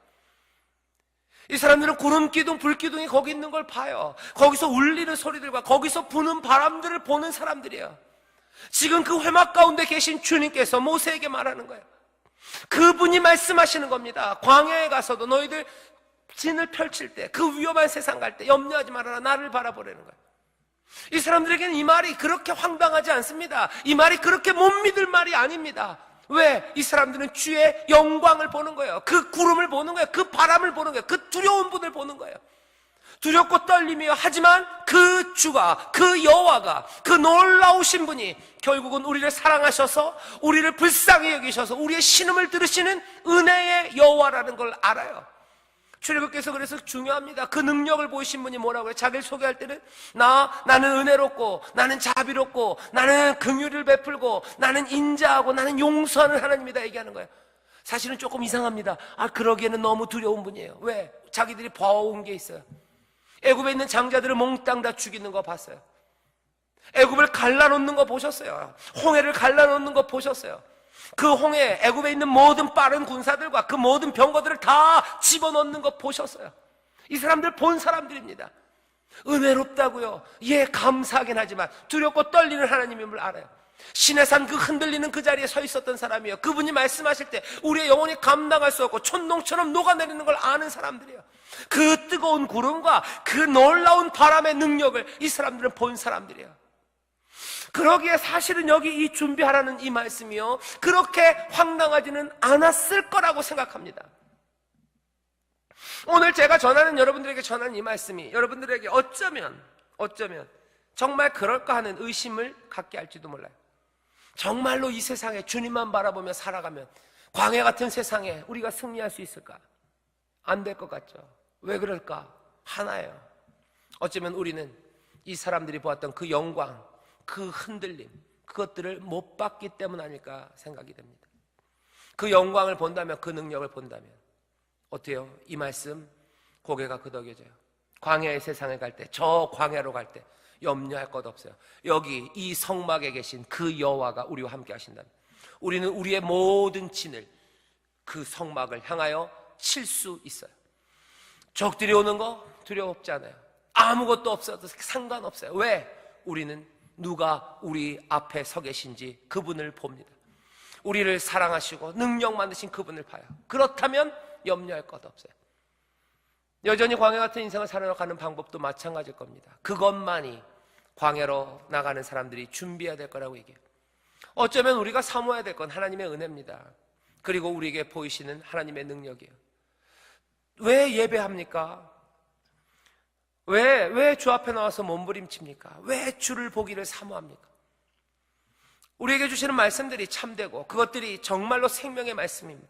Speaker 2: 이 사람들은 구름 기둥, 불 기둥이 거기 있는 걸 봐요. 거기서 울리는 소리들과 거기서 부는 바람들을 보는 사람들이에요. 지금 그 회막 가운데 계신 주님께서 모세에게 말하는 거예요. 그분이 말씀하시는 겁니다. 광야에 가서도 너희들 진을 펼칠 때, 그 위험한 세상 갈 때 염려하지 말아라. 나를 바라보라는 거예요. 이 사람들에게는 이 말이 그렇게 황당하지 않습니다. 이 말이 그렇게 못 믿을 말이 아닙니다. 왜? 이 사람들은 주의 영광을 보는 거예요. 그 구름을 보는 거예요. 그 바람을 보는 거예요. 그 두려운 분을 보는 거예요. 두렵고 떨림이요. 하지만 그 주가, 그 여호와가, 그 놀라우신 분이 결국은 우리를 사랑하셔서 우리를 불쌍히 여기셔서 우리의 신음을 들으시는 은혜의 여호와라는 걸 알아요. 출애굽기에서 그래서 중요합니다. 그 능력을 보이신 분이 뭐라고 해요? 자기를 소개할 때는 나는 은혜롭고, 나는 자비롭고, 나는 긍휼을 베풀고, 나는 인자하고, 나는 용서하는 하나님이다 얘기하는 거예요. 사실은 조금 이상합니다. 그러기에는 너무 두려운 분이에요. 왜? 자기들이 봐온 게 있어요. 애굽에 있는 장자들을 몽땅 다 죽이는 거 봤어요. 애굽을 갈라놓는 거 보셨어요. 홍해를 갈라놓는 거 보셨어요. 그 홍해, 애굽에 있는 모든 빠른 군사들과 그 모든 병거들을 다 집어넣는 거 보셨어요. 이 사람들 본 사람들입니다. 은혜롭다고요. 감사하긴 하지만 두렵고 떨리는 하나님임을 알아요. 시내산 그 흔들리는 그 자리에 서 있었던 사람이에요. 그분이 말씀하실 때 우리의 영혼이 감당할 수 없고 촌농처럼 녹아내리는 걸 아는 사람들이에요. 그 뜨거운 구름과 그 놀라운 바람의 능력을 이 사람들은 본 사람들이에요. 그러기에 사실은 여기 이 준비하라는 이 말씀이요, 그렇게 황당하지는 않았을 거라고 생각합니다. 오늘 제가 여러분들에게 전하는 이 말씀이 여러분들에게 어쩌면 정말 그럴까 하는 의심을 갖게 할지도 몰라요. 정말로 이 세상에 주님만 바라보며 살아가면 광야 같은 세상에 우리가 승리할 수 있을까? 안 될 것 같죠. 왜 그럴까? 하나예요. 어쩌면 우리는 이 사람들이 보았던 그 영광, 그 흔들림, 그것들을 못 봤기 때문 아닐까 생각이 됩니다. 그 영광을 본다면, 그 능력을 본다면 어때요? 이 말씀 고개가 끄덕여져요. 광야의 세상에 갈 때, 저 광야로 갈 때 염려할 것 없어요. 여기 이 성막에 계신 그 여호와가 우리와 함께 하신다면 우리는 우리의 모든 진을 그 성막을 향하여 칠 수 있어요. 적들이 오는 거 두려웠지 않아요. 아무것도 없어도 상관없어요. 왜? 우리는 누가 우리 앞에 서 계신지 그분을 봅니다. 우리를 사랑하시고 능력 만드신 그분을 봐요. 그렇다면 염려할 것 없어요. 여전히 광야 같은 인생을 살아가는 방법도 마찬가지일 겁니다. 그것만이 광야로 나가는 사람들이 준비해야 될 거라고 얘기해요. 어쩌면 우리가 사모해야 될 건 하나님의 은혜입니다. 그리고 우리에게 보이시는 하나님의 능력이에요. 왜 예배합니까? 왜 주 앞에 나와서 몸부림칩니까? 왜 주를 보기를 사모합니까? 우리에게 주시는 말씀들이 참되고 그것들이 정말로 생명의 말씀입니다.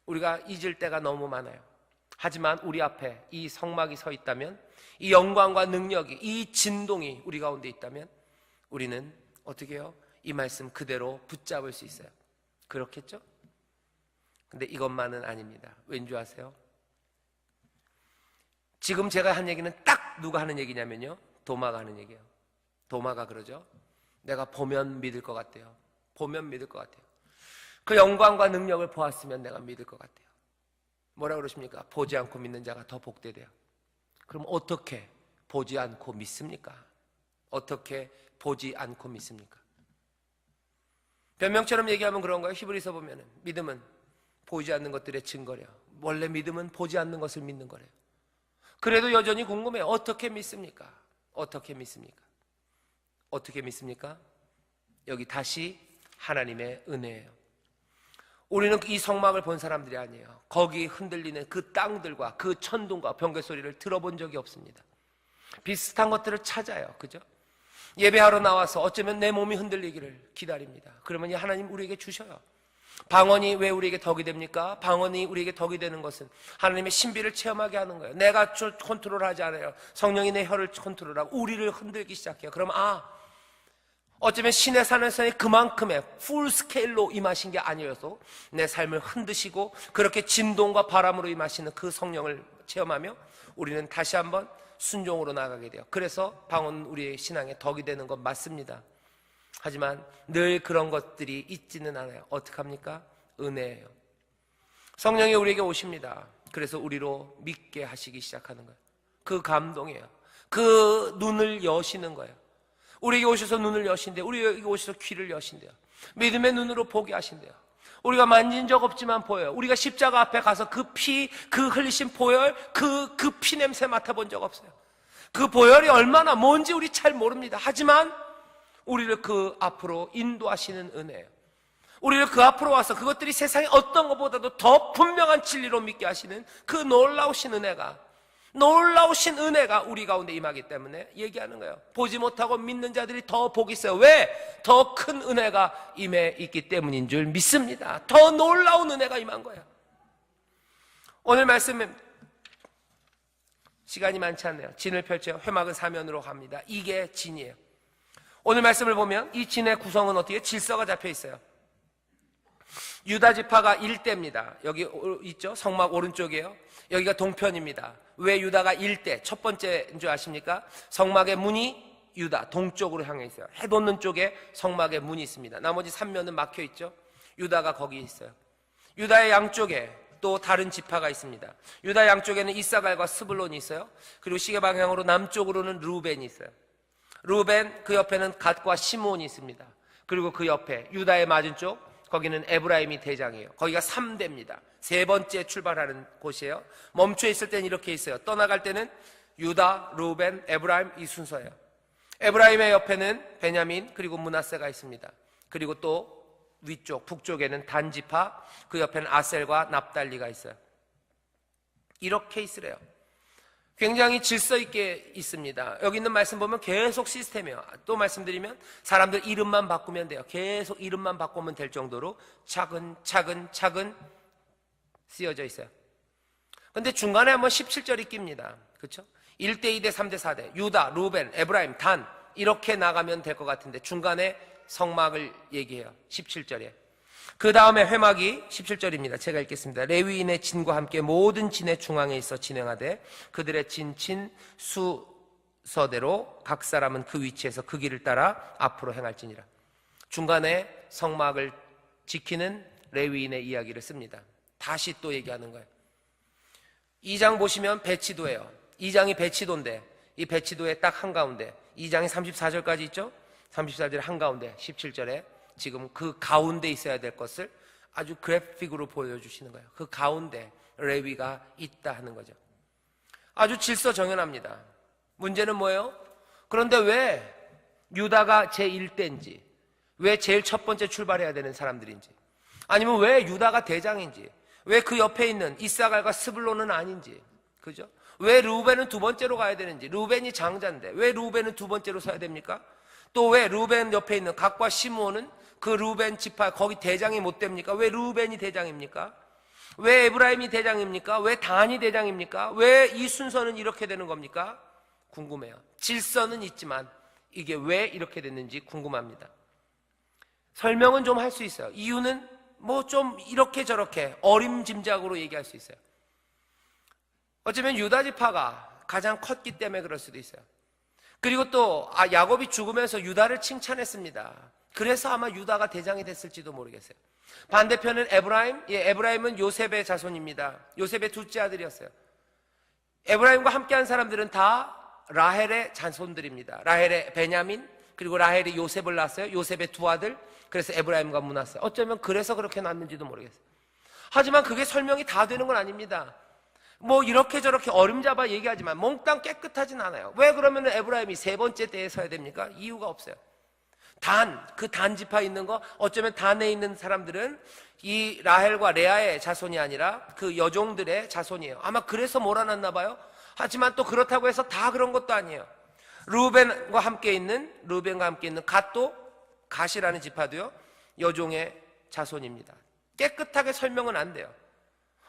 Speaker 2: 우리가 잊을 때가 너무 많아요. 하지만 우리 앞에 이 성막이 서 있다면, 이 영광과 능력이, 이 진동이 우리 가운데 있다면 우리는 어떻게 해요? 이 말씀 그대로 붙잡을 수 있어요. 그렇겠죠? 근데 이것만은 아닙니다. 왠지 아세요? 지금 제가 한 얘기는 딱 누가 하는 얘기냐면요, 도마가 하는 얘기예요. 도마가 그러죠. 내가 보면 믿을 것 같대요. 보면 믿을 것 같아요. 그 영광과 능력을 보았으면 내가 믿을 것 같아요. 뭐라 그러십니까? 보지 않고 믿는 자가 더 복되대요. 그럼 어떻게 보지 않고 믿습니까? 어떻게 보지 않고 믿습니까? 변명처럼 얘기하면 그런 거예요. 히브리서 보면은 믿음은 보이지 않는 것들의 증거래요. 원래 믿음은 보지 않는 것을 믿는 거래요. 그래도 여전히 궁금해요. 어떻게 믿습니까? 어떻게 믿습니까? 어떻게 믿습니까? 여기 다시 하나님의 은혜예요. 우리는 이 성막을 본 사람들이 아니에요. 거기 흔들리는 그 땅들과 그 천둥과 번개 소리를 들어본 적이 없습니다. 비슷한 것들을 찾아요. 그죠? 예배하러 나와서 어쩌면 내 몸이 흔들리기를 기다립니다. 그러면 하나님 우리에게 주셔요. 방언이 왜 우리에게 덕이 됩니까? 방언이 우리에게 덕이 되는 것은 하나님의 신비를 체험하게 하는 거예요. 내가 컨트롤하지 않아요. 성령이 내 혀를 컨트롤하고 우리를 흔들기 시작해요. 그러면 어쩌면 신의 산에서의 그만큼의 풀 스케일로 임하신 게 아니어서 내 삶을 흔드시고 그렇게 진동과 바람으로 임하시는 그 성령을 체험하며 우리는 다시 한번 순종으로 나가게 돼요. 그래서 방언은 우리의 신앙에 덕이 되는 건 맞습니다. 하지만 늘 그런 것들이 있지는 않아요. 어떡합니까? 은혜예요. 성령이 우리에게 오십니다. 그래서 우리로 믿게 하시기 시작하는 거예요. 그 감동이에요. 그 눈을 여시는 거예요. 우리에게 오셔서 눈을 여신대요. 우리에게 오셔서 귀를 여신대요. 믿음의 눈으로 보게 하신대요. 우리가 만진 적 없지만 보여요. 우리가 십자가 앞에 가서 그 피, 그 흘리신 보혈, 그 피 냄새 맡아본 적 없어요. 그 보혈이 얼마나 뭔지 우리 잘 모릅니다. 하지만 우리를 그 앞으로 인도하시는 은혜예요. 우리를 그 앞으로 와서 그것들이 세상의 어떤 것보다도 더 분명한 진리로 믿게 하시는 그 놀라우신 은혜가 우리 가운데 임하기 때문에 얘기하는 거예요. 보지 못하고 믿는 자들이 더 복이 있어요. 왜? 더 큰 은혜가 임해 있기 때문인 줄 믿습니다. 더 놀라운 은혜가 임한 거예요. 오늘 말씀은 시간이 많지 않네요. 진을 펼쳐요. 회막은 사면으로 갑니다. 이게 진이에요. 오늘 말씀을 보면 이 진의 구성은 어떻게 질서가 잡혀 있어요. 유다 지파가 1대입니다. 여기 있죠? 성막 오른쪽이에요. 여기가 동편입니다. 왜 유다가 1대? 첫 번째인 줄 아십니까? 성막의 문이 유다 동쪽으로 향해 있어요. 해 돋는 쪽에 성막의 문이 있습니다. 나머지 3면은 막혀 있죠. 유다가 거기 있어요. 유다의 양쪽에 또 다른 지파가 있습니다. 유다 양쪽에는 이사갈과 스불론이 있어요. 그리고 시계 방향으로 남쪽으로는 루벤이 있어요. 루벤 그 옆에는 갓과 시므온이 있습니다. 그리고 그 옆에 유다의 맞은쪽 거기는 에브라임이 대장이에요. 거기가 3대입니다. 세 번째 출발하는 곳이에요. 멈춰 있을 때는 이렇게 있어요. 떠나갈 때는 유다, 루벤, 에브라임 이 순서예요. 에브라임의 옆에는 베냐민 그리고 므낫세가 있습니다. 그리고 또 위쪽 북쪽에는 단 지파, 그 옆에는 아셀과 납달리가 있어요. 이렇게 있으래요. 굉장히 질서 있게 있습니다. 여기 있는 말씀 보면 계속 시스템이에요. 또 말씀드리면 사람들 이름만 바꾸면 돼요. 계속 이름만 바꾸면 될 정도로 차근차근 쓰여져 있어요. 근데 중간에 한번 17절이 낍니다. 그렇죠? 1대, 2대, 3대, 4대 유다, 루벤, 에브라임, 단 이렇게 나가면 될 것 같은데 중간에 성막을 얘기해요. 17절에. 그 다음에 회막이 17절입니다. 제가 읽겠습니다. 레위인의 진과 함께 모든 진의 중앙에 있어 진행하되 그들의 진 수서대로 각 사람은 그 위치에서 그 길을 따라 앞으로 행할지니라. 중간에 성막을 지키는 레위인의 이야기를 씁니다. 다시 또 얘기하는 거예요. 2장 보시면 배치도예요. 2장이 배치도인데 이 배치도의 딱 한가운데 2장이 34절까지 있죠? 34절 한가운데 17절에 지금 그 가운데 있어야 될 것을 아주 그래픽으로 보여주시는 거예요. 그 가운데 레위가 있다 하는 거죠. 아주 질서정연합니다. 문제는 뭐예요? 그런데 왜 유다가 제1대인지, 왜 제일 첫 번째 출발해야 되는 사람들인지, 아니면 왜 유다가 대장인지, 왜 그 옆에 있는 이사갈과 스불론은 아닌지, 그죠? 왜 루벤은 두 번째로 가야 되는지, 루벤이 장자인데 왜 루벤은 두 번째로 서야 됩니까? 또 왜 루벤 옆에 있는 갓과 시므온은 그 루벤 지파 거기 대장이 못 됩니까? 왜 루벤이 대장입니까? 왜 에브라임이 대장입니까? 왜 단이 대장입니까? 왜 이 순서는 이렇게 되는 겁니까? 궁금해요. 질서는 있지만 이게 왜 이렇게 됐는지 궁금합니다. 설명은 좀 할 수 있어요. 이유는 뭐 좀 이렇게 저렇게 어림짐작으로 얘기할 수 있어요. 어쩌면 유다 지파가 가장 컸기 때문에 그럴 수도 있어요. 그리고 또 야곱이 죽으면서 유다를 칭찬했습니다. 그래서 아마 유다가 대장이 됐을지도 모르겠어요. 반대편은 에브라임, 에브라임은 요셉의 자손입니다. 요셉의 둘째 아들이었어요. 에브라임과 함께한 사람들은 다 라헬의 자손들입니다. 라헬의 베냐민, 그리고 라헬이 요셉을 낳았어요. 요셉의 두 아들. 그래서 에브라임과 문하세. 어쩌면 그래서 그렇게 낳았는지도 모르겠어요. 하지만 그게 설명이 다 되는 건 아닙니다. 뭐 이렇게 저렇게 어림잡아 얘기하지만 몽땅 깨끗하진 않아요. 왜 그러면 에브라임이 세 번째 때에 서야 됩니까? 이유가 없어요. 그 단 지파 있는 거, 어쩌면 단에 있는 사람들은 이 라헬과 레아의 자손이 아니라 그 여종들의 자손이에요. 아마 그래서 몰아놨나 봐요. 하지만 또 그렇다고 해서 다 그런 것도 아니에요. 르우벤과 함께 있는 갓이라는 지파도요, 여종의 자손입니다. 깨끗하게 설명은 안 돼요.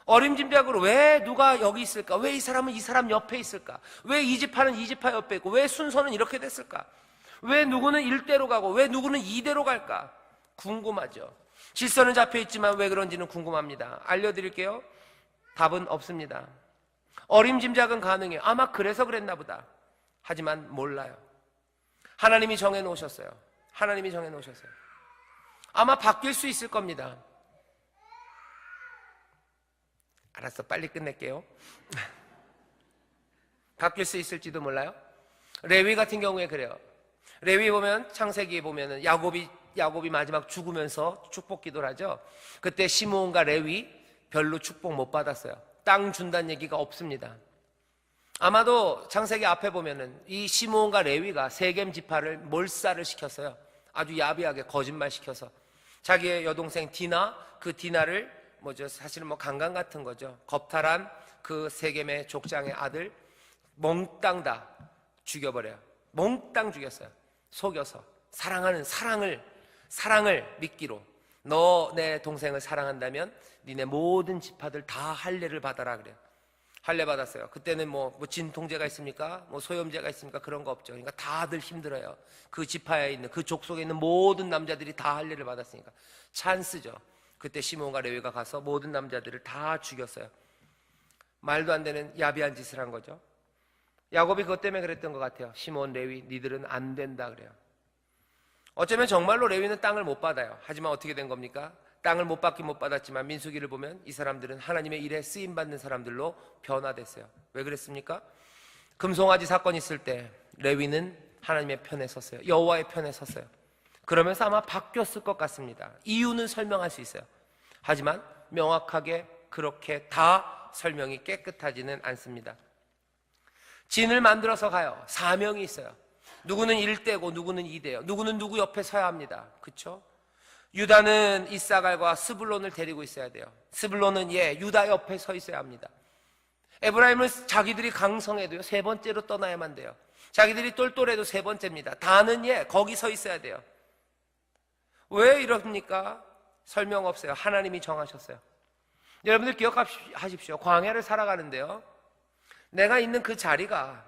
Speaker 2: 어림짐작으로 왜 누가 여기 있을까? 왜 이 사람은 이 사람 옆에 있을까? 왜 이 지파는 이 지파 옆에 있고 왜 순서는 이렇게 됐을까? 왜 누구는 1대로 가고 왜 누구는 2대로 갈까? 궁금하죠. 질서는 잡혀 있지만 왜 그런지는 궁금합니다. 알려드릴게요. 답은 없습니다. 어림짐작은 가능해요. 아마 그래서 그랬나 보다. 하지만 몰라요. 하나님이 정해놓으셨어요. 하나님이 정해놓으셨어요. 아마 바뀔 수 있을 겁니다. 알았어, 빨리 끝낼게요. 바뀔 수 있을지도 몰라요. 레위 같은 경우에 그래요. 레위 보면, 창세기에 보면은 야곱이 마지막 죽으면서 축복 기도를 하죠. 그때 시므온과 레위 별로 축복 못 받았어요. 땅 준다는 얘기가 없습니다. 아마도 창세기 앞에 보면은 이 시므온과 레위가 세겜 지파를 몰살을 시켰어요. 아주 야비하게 거짓말 시켜서 자기의 여동생 디나, 그 디나를 사실은 강간 같은 거죠. 겁탈한 그 세겜의 족장의 아들 몽땅 다 죽여버려요. 몽땅 죽였어요. 속여서 사랑을 미끼로, 너 내 동생을 사랑한다면 니네 모든 지파들 다 할례를 받아라 그래요. 할례 받았어요. 그때는 진통제가 있습니까? 소염제가 있습니까? 그런 거 없죠. 그러니까 다들 힘들어요. 그 지파에 있는, 그 족속에 있는 모든 남자들이 다 할례를 받았으니까 찬스죠. 그때 시몬과 레위가 가서 모든 남자들을 다 죽였어요. 말도 안 되는 야비한 짓을 한 거죠. 야곱이 그것 때문에 그랬던 것 같아요. 시몬, 레위, 니들은 안 된다 그래요. 어쩌면 정말로 레위는 땅을 못 받아요. 하지만 어떻게 된 겁니까? 땅을 못 받긴 못 받았지만 민수기를 보면 이 사람들은 하나님의 일에 쓰임받는 사람들로 변화됐어요. 왜 그랬습니까? 금송아지 사건이 있을 때 레위는 하나님의 편에 섰어요. 여호와의 편에 섰어요. 그러면서 아마 바뀌었을 것 같습니다. 이유는 설명할 수 있어요. 하지만 명확하게 그렇게 다 설명이 깨끗하지는 않습니다. 진을 만들어서 가요. 사명이 있어요. 누구는 1대고 누구는 2대예요. 누구는 누구 옆에 서야 합니다. 그렇죠? 유다는 이사갈과 스불론을 데리고 있어야 돼요. 스불론은 유다 옆에 서 있어야 합니다. 에브라임은 자기들이 강성해도요, 세 번째로 떠나야만 돼요. 자기들이 똘똘해도 세 번째입니다. 다는 거기 서 있어야 돼요. 왜 이럽니까? 설명 없어요. 하나님이 정하셨어요. 여러분들 기억하십시오. 광야를 살아가는데요, 내가 있는 그 자리가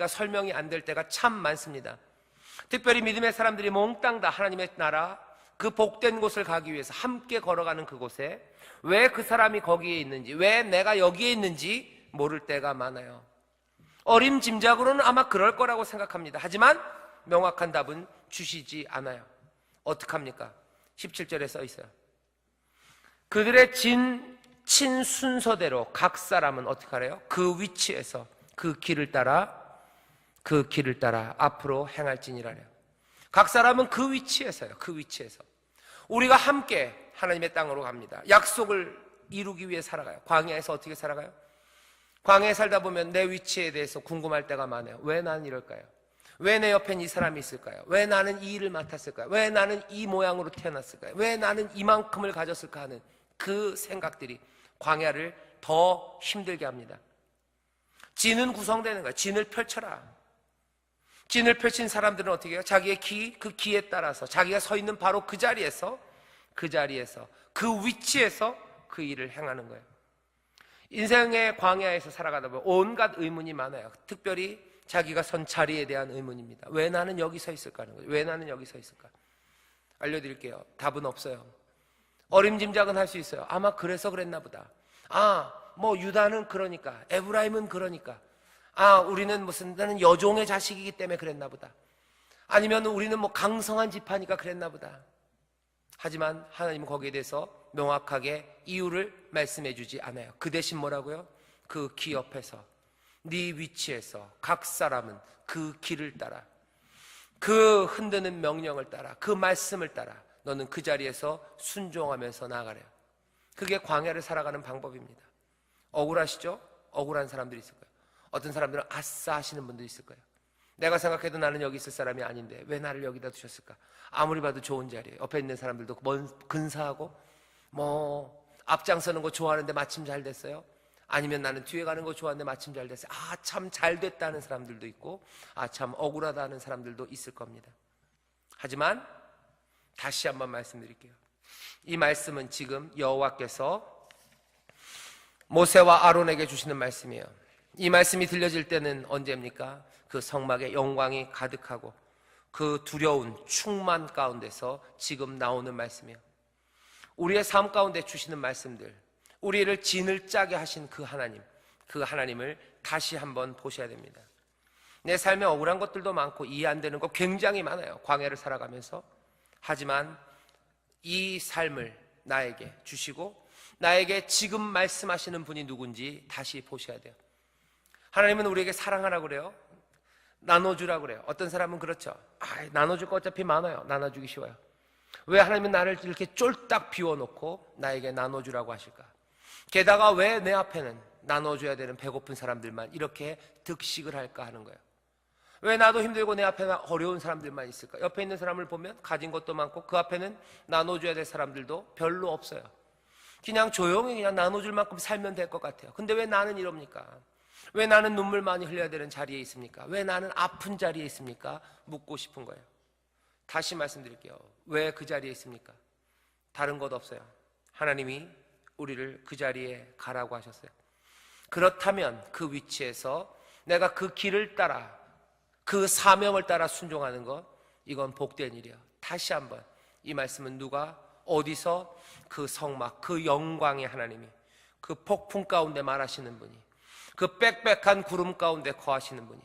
Speaker 2: 설명이 안 될 때가 참 많습니다. 특별히 믿음의 사람들이 몽땅 다 하나님의 나라, 그 복된 곳을 가기 위해서 함께 걸어가는 그곳에 왜 그 사람이 거기에 있는지, 왜 내가 여기에 있는지 모를 때가 많아요. 어림짐작으로는 아마 그럴 거라고 생각합니다. 하지만 명확한 답은 주시지 않아요. 어떡합니까? 17절에 써 있어요. 그들의 친 순서대로 각 사람은 어떻게 하래요? 그 위치에서 그 길을 따라 앞으로 행할지니라래요. 각 사람은 그 위치에서요. 그 위치에서 우리가 함께 하나님의 땅으로 갑니다. 약속을 이루기 위해 살아가요. 광야에서 어떻게 살아가요? 광야에 살다 보면 내 위치에 대해서 궁금할 때가 많아요. 왜 나는 이럴까요? 왜 내 옆엔 이 사람이 있을까요? 왜 나는 이 일을 맡았을까요? 왜 나는 이 모양으로 태어났을까요? 왜 나는 이만큼을 가졌을까 하는 그 생각들이 광야를 더 힘들게 합니다. 진은 구성되는 거예요. 진을 펼쳐라. 진을 펼친 사람들은 어떻게 해요? 자기의 그 기에 따라서 자기가 서 있는 바로 그 자리에서 그 위치에서 그 일을 행하는 거예요. 인생의 광야에서 살아가다 보면 온갖 의문이 많아요. 특별히 자기가 선 자리에 대한 의문입니다. 왜 나는 여기 서 있을까 하는 거죠. 왜 나는 여기 서 있을까? 알려드릴게요. 답은 없어요. 어림짐작은 할 수 있어요. 아마 그래서 그랬나 보다. 뭐 유다는 그러니까, 에브라임은 그러니까, 우리는 나는 여종의 자식이기 때문에 그랬나 보다. 아니면 우리는 뭐 강성한 집하니까 그랬나 보다. 하지만 하나님은 거기에 대해서 명확하게 이유를 말씀해 주지 않아요. 그 대신 뭐라고요? 그 기 옆에서, 네 위치에서 각 사람은 그 길을 따라, 그 흔드는 명령을 따라, 그 말씀을 따라 너는 그 자리에서 순종하면서 나아가래요. 그게 광야를 살아가는 방법입니다. 억울하시죠? 억울한 사람들이 있을 거예요. 어떤 사람들은 아싸 하시는 분들이 있을 거예요. 내가 생각해도 나는 여기 있을 사람이 아닌데 왜 나를 여기다 두셨을까? 아무리 봐도 좋은 자리에 옆에 있는 사람들도 근사하고 뭐 앞장서는 거 좋아하는데 마침 잘 됐어요. 아니면 나는 뒤에 가는 거 좋아하는데 마침 잘 됐어요. 참 잘 됐다는 사람들도 있고 참 억울하다는 사람들도 있을 겁니다. 하지만 다시 한번 말씀드릴게요. 이 말씀은 지금 여호와께서 모세와 아론에게 주시는 말씀이에요. 이 말씀이 들려질 때는 언제입니까? 그 성막에 영광이 가득하고 그 두려운 충만 가운데서 지금 나오는 말씀이에요. 우리의 삶 가운데 주시는 말씀들, 우리를 진을 짜게 하신 그 하나님을 다시 한번 보셔야 됩니다. 내 삶에 억울한 것들도 많고 이해 안 되는 것 굉장히 많아요. 광야를 살아가면서. 하지만 이 삶을 나에게 주시고 나에게 지금 말씀하시는 분이 누군지 다시 보셔야 돼요. 하나님은 우리에게 사랑하라고 그래요. 나눠주라고 그래요. 어떤 사람은 그렇죠. 나눠줄 거 어차피 많아요. 나눠주기 쉬워요. 왜 하나님은 나를 이렇게 쫄딱 비워놓고 나에게 나눠주라고 하실까? 게다가 왜 내 앞에는 나눠줘야 되는 배고픈 사람들만 이렇게 득식을 할까 하는 거예요. 왜 나도 힘들고 내 앞에는 어려운 사람들만 있을까? 옆에 있는 사람을 보면 가진 것도 많고 그 앞에는 나눠줘야 될 사람들도 별로 없어요. 그냥 조용히 그냥 나눠줄 만큼 살면 될 것 같아요. 근데 왜 나는 이럽니까? 왜 나는 눈물 많이 흘려야 되는 자리에 있습니까? 왜 나는 아픈 자리에 있습니까? 묻고 싶은 거예요. 다시 말씀드릴게요. 왜 그 자리에 있습니까? 다른 것 없어요. 하나님이 우리를 그 자리에 가라고 하셨어요. 그렇다면 그 위치에서 내가 그 길을 따라 그 사명을 따라 순종하는 것, 이건 복된 일이에요. 다시 한번 이 말씀은 누가 어디서 그 성막, 그 영광의 하나님이 그 폭풍 가운데 말하시는 분이 그 빽빽한 구름 가운데 거하시는 분이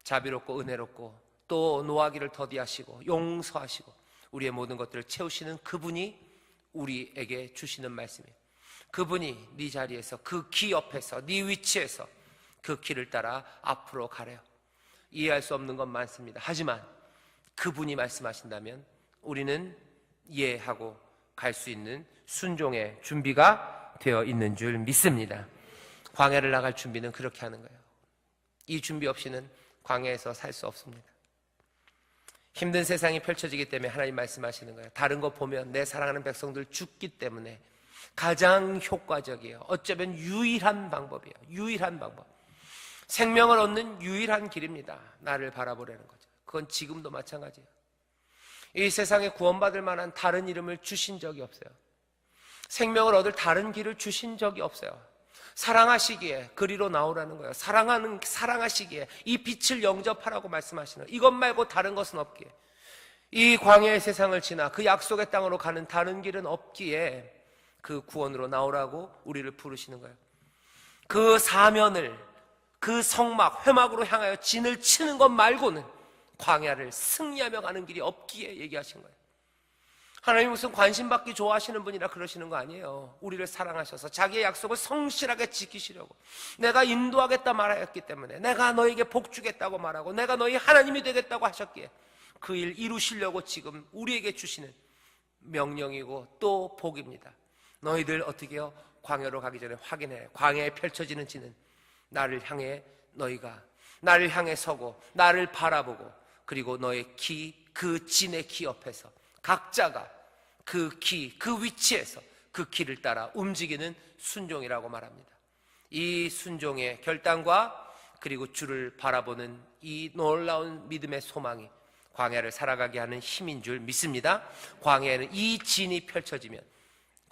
Speaker 2: 자비롭고 은혜롭고 또 노하기를 더디하시고 용서하시고 우리의 모든 것들을 채우시는 그분이 우리에게 주시는 말씀이에요. 그분이 네 자리에서 그 기 옆에서 네 위치에서 그 길을 따라 앞으로 가래요. 이해할 수 없는 건 많습니다. 하지만 그분이 말씀하신다면 우리는 이해하고 갈 수 있는 순종의 준비가 되어 있는 줄 믿습니다. 광야를 나갈 준비는 그렇게 하는 거예요. 이 준비 없이는 광야에서 살 수 없습니다. 힘든 세상이 펼쳐지기 때문에 하나님 말씀하시는 거예요. 다른 거 보면 내 사랑하는 백성들 죽기 때문에 가장 효과적이에요. 어쩌면 유일한 방법이에요. 유일한 방법. 생명을 얻는 유일한 길입니다. 나를 바라보려는 거죠. 그건 지금도 마찬가지예요. 이 세상에 구원받을 만한 다른 이름을 주신 적이 없어요. 생명을 얻을 다른 길을 주신 적이 없어요. 사랑하시기에 그리로 나오라는 거예요. 사랑하시기에 이 빛을 영접하라고 말씀하시는 거예요. 이것 말고 다른 것은 없기에, 이 광야의 세상을 지나 그 약속의 땅으로 가는 다른 길은 없기에 그 구원으로 나오라고 우리를 부르시는 거예요. 그 사면을, 그 성막, 회막으로 향하여 진을 치는 것 말고는 광야를 승리하며 가는 길이 없기에 얘기하신 거예요. 하나님 무슨 관심받기 좋아하시는 분이라 그러시는 거 아니에요. 우리를 사랑하셔서 자기의 약속을 성실하게 지키시려고, 내가 인도하겠다 말하였기 때문에, 내가 너에게 복 주겠다고 말하고 내가 너희 하나님이 되겠다고 하셨기에 그 일 이루시려고 지금 우리에게 주시는 명령이고 또 복입니다. 너희들 어떻게 해요? 광야로 가기 전에 확인해. 광야에 펼쳐지는 진은 나를 향해, 너희가 나를 향해 서고 나를 바라보고, 그리고 너의 그 진의 기 옆에서 각자가 그 위치에서 그 길을 따라 움직이는 순종이라고 말합니다. 이 순종의 결단과 그리고 주를 바라보는 이 놀라운 믿음의 소망이 광야를 살아가게 하는 힘인 줄 믿습니다. 광야에는 이 진이 펼쳐지면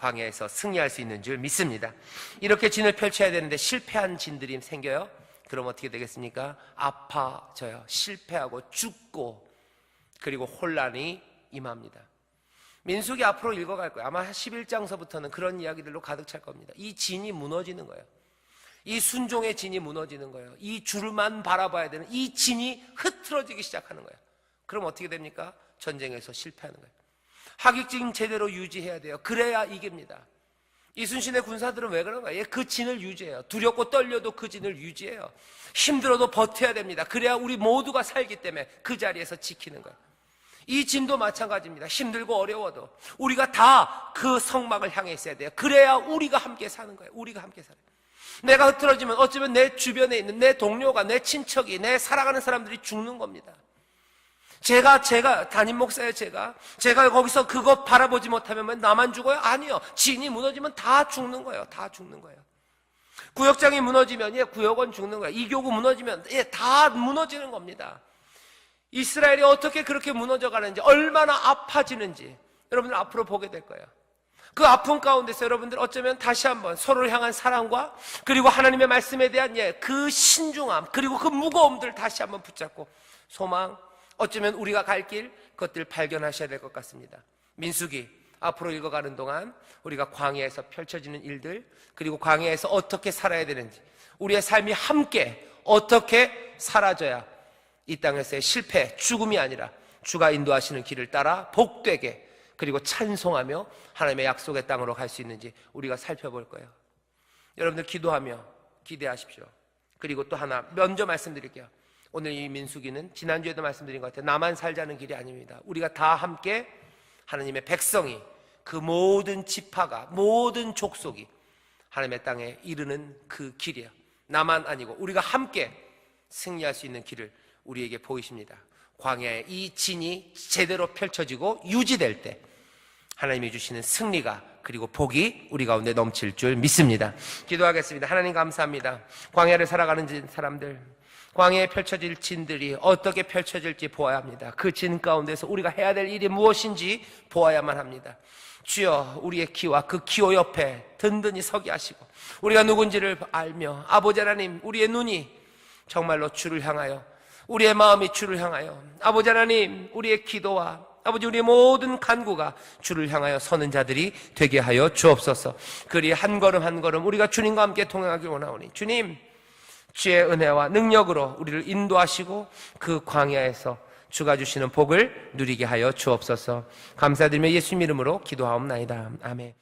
Speaker 2: 광야에서 승리할 수 있는 줄 믿습니다. 이렇게 진을 펼쳐야 되는데 실패한 진들이 생겨요. 그럼 어떻게 되겠습니까? 아파져요. 실패하고 죽고, 그리고 혼란이 임합니다. 민수기 앞으로 읽어갈 거예요. 아마 11장서부터는 그런 이야기들로 가득 찰 겁니다. 이 진이 무너지는 거예요. 이 순종의 진이 무너지는 거예요. 이 줄만 바라봐야 되는 이 진이 흐트러지기 시작하는 거예요. 그럼 어떻게 됩니까? 전쟁에서 실패하는 거예요. 하객진 제대로 유지해야 돼요. 그래야 이깁니다. 이순신의 군사들은 왜 그런가요? 그 진을 유지해요. 두렵고 떨려도 그 진을 유지해요. 힘들어도 버텨야 됩니다. 그래야 우리 모두가 살기 때문에 그 자리에서 지키는 거예요. 이 진도 마찬가지입니다. 힘들고 어려워도 우리가 다 그 성막을 향해 있어야 돼요. 그래야 우리가 함께 사는 거예요. 우리가 함께 살아요. 내가 흐트러지면 어쩌면 내 주변에 있는 내 동료가, 내 친척이, 내 사랑하는 사람들이 죽는 겁니다. 제가 담임 목사예요. 제가 거기서 그거 바라보지 못하면 나만 죽어요? 아니요. 진이 무너지면 다 죽는 거예요. 다 죽는 거예요. 구역장이 무너지면 구역원 죽는 거예요. 이 교구 무너지면 다 무너지는 겁니다. 이스라엘이 어떻게 그렇게 무너져 가는지, 얼마나 아파지는지 여러분들 앞으로 보게 될 거예요. 그 아픔 가운데서 여러분들 어쩌면 다시 한번 서로를 향한 사랑과, 그리고 하나님의 말씀에 대한 그 신중함, 그리고 그 무거움들을 다시 한번 붙잡고 소망, 어쩌면 우리가 갈 길, 그것들 발견하셔야 될 것 같습니다. 민수기 앞으로 읽어가는 동안 우리가 광야에서 펼쳐지는 일들, 그리고 광야에서 어떻게 살아야 되는지, 우리의 삶이 함께 어떻게 사라져야 이 땅에서의 실패, 죽음이 아니라 주가 인도하시는 길을 따라 복되게, 그리고 찬송하며 하나님의 약속의 땅으로 갈 수 있는지 우리가 살펴볼 거예요. 여러분들 기도하며 기대하십시오. 그리고 또 하나 먼저 말씀드릴게요. 오늘 이 민수기는 지난주에도 말씀드린 것 같아요. 나만 살자는 길이 아닙니다. 우리가 다 함께 하나님의 백성이, 그 모든 지파가, 모든 족속이 하나님의 땅에 이르는 그 길이에요. 나만 아니고 우리가 함께 승리할 수 있는 길을 우리에게 보이십니다. 광야에 이 진이 제대로 펼쳐지고 유지될 때 하나님이 주시는 승리가, 그리고 복이 우리 가운데 넘칠 줄 믿습니다. 기도하겠습니다. 하나님 감사합니다. 광야를 살아가는 사람들, 광야에 펼쳐질 진들이 어떻게 펼쳐질지 보아야 합니다. 그 진 가운데서 우리가 해야 될 일이 무엇인지 보아야만 합니다. 주여, 우리의 기와 그 기호 옆에 든든히 서게 하시고, 우리가 누군지를 알며 아버지 하나님, 우리의 눈이 정말로 주를 향하여, 우리의 마음이 주를 향하여, 아버지 하나님, 우리의 기도와 아버지 우리의 모든 간구가 주를 향하여 서는 자들이 되게 하여 주옵소서. 그리 한 걸음 한 걸음 우리가 주님과 함께 동행하길 원하오니, 주님 주의 은혜와 능력으로 우리를 인도하시고 그 광야에서 주가 주시는 복을 누리게 하여 주옵소서. 감사드리며 예수님 이름으로 기도하옵나이다. 아멘.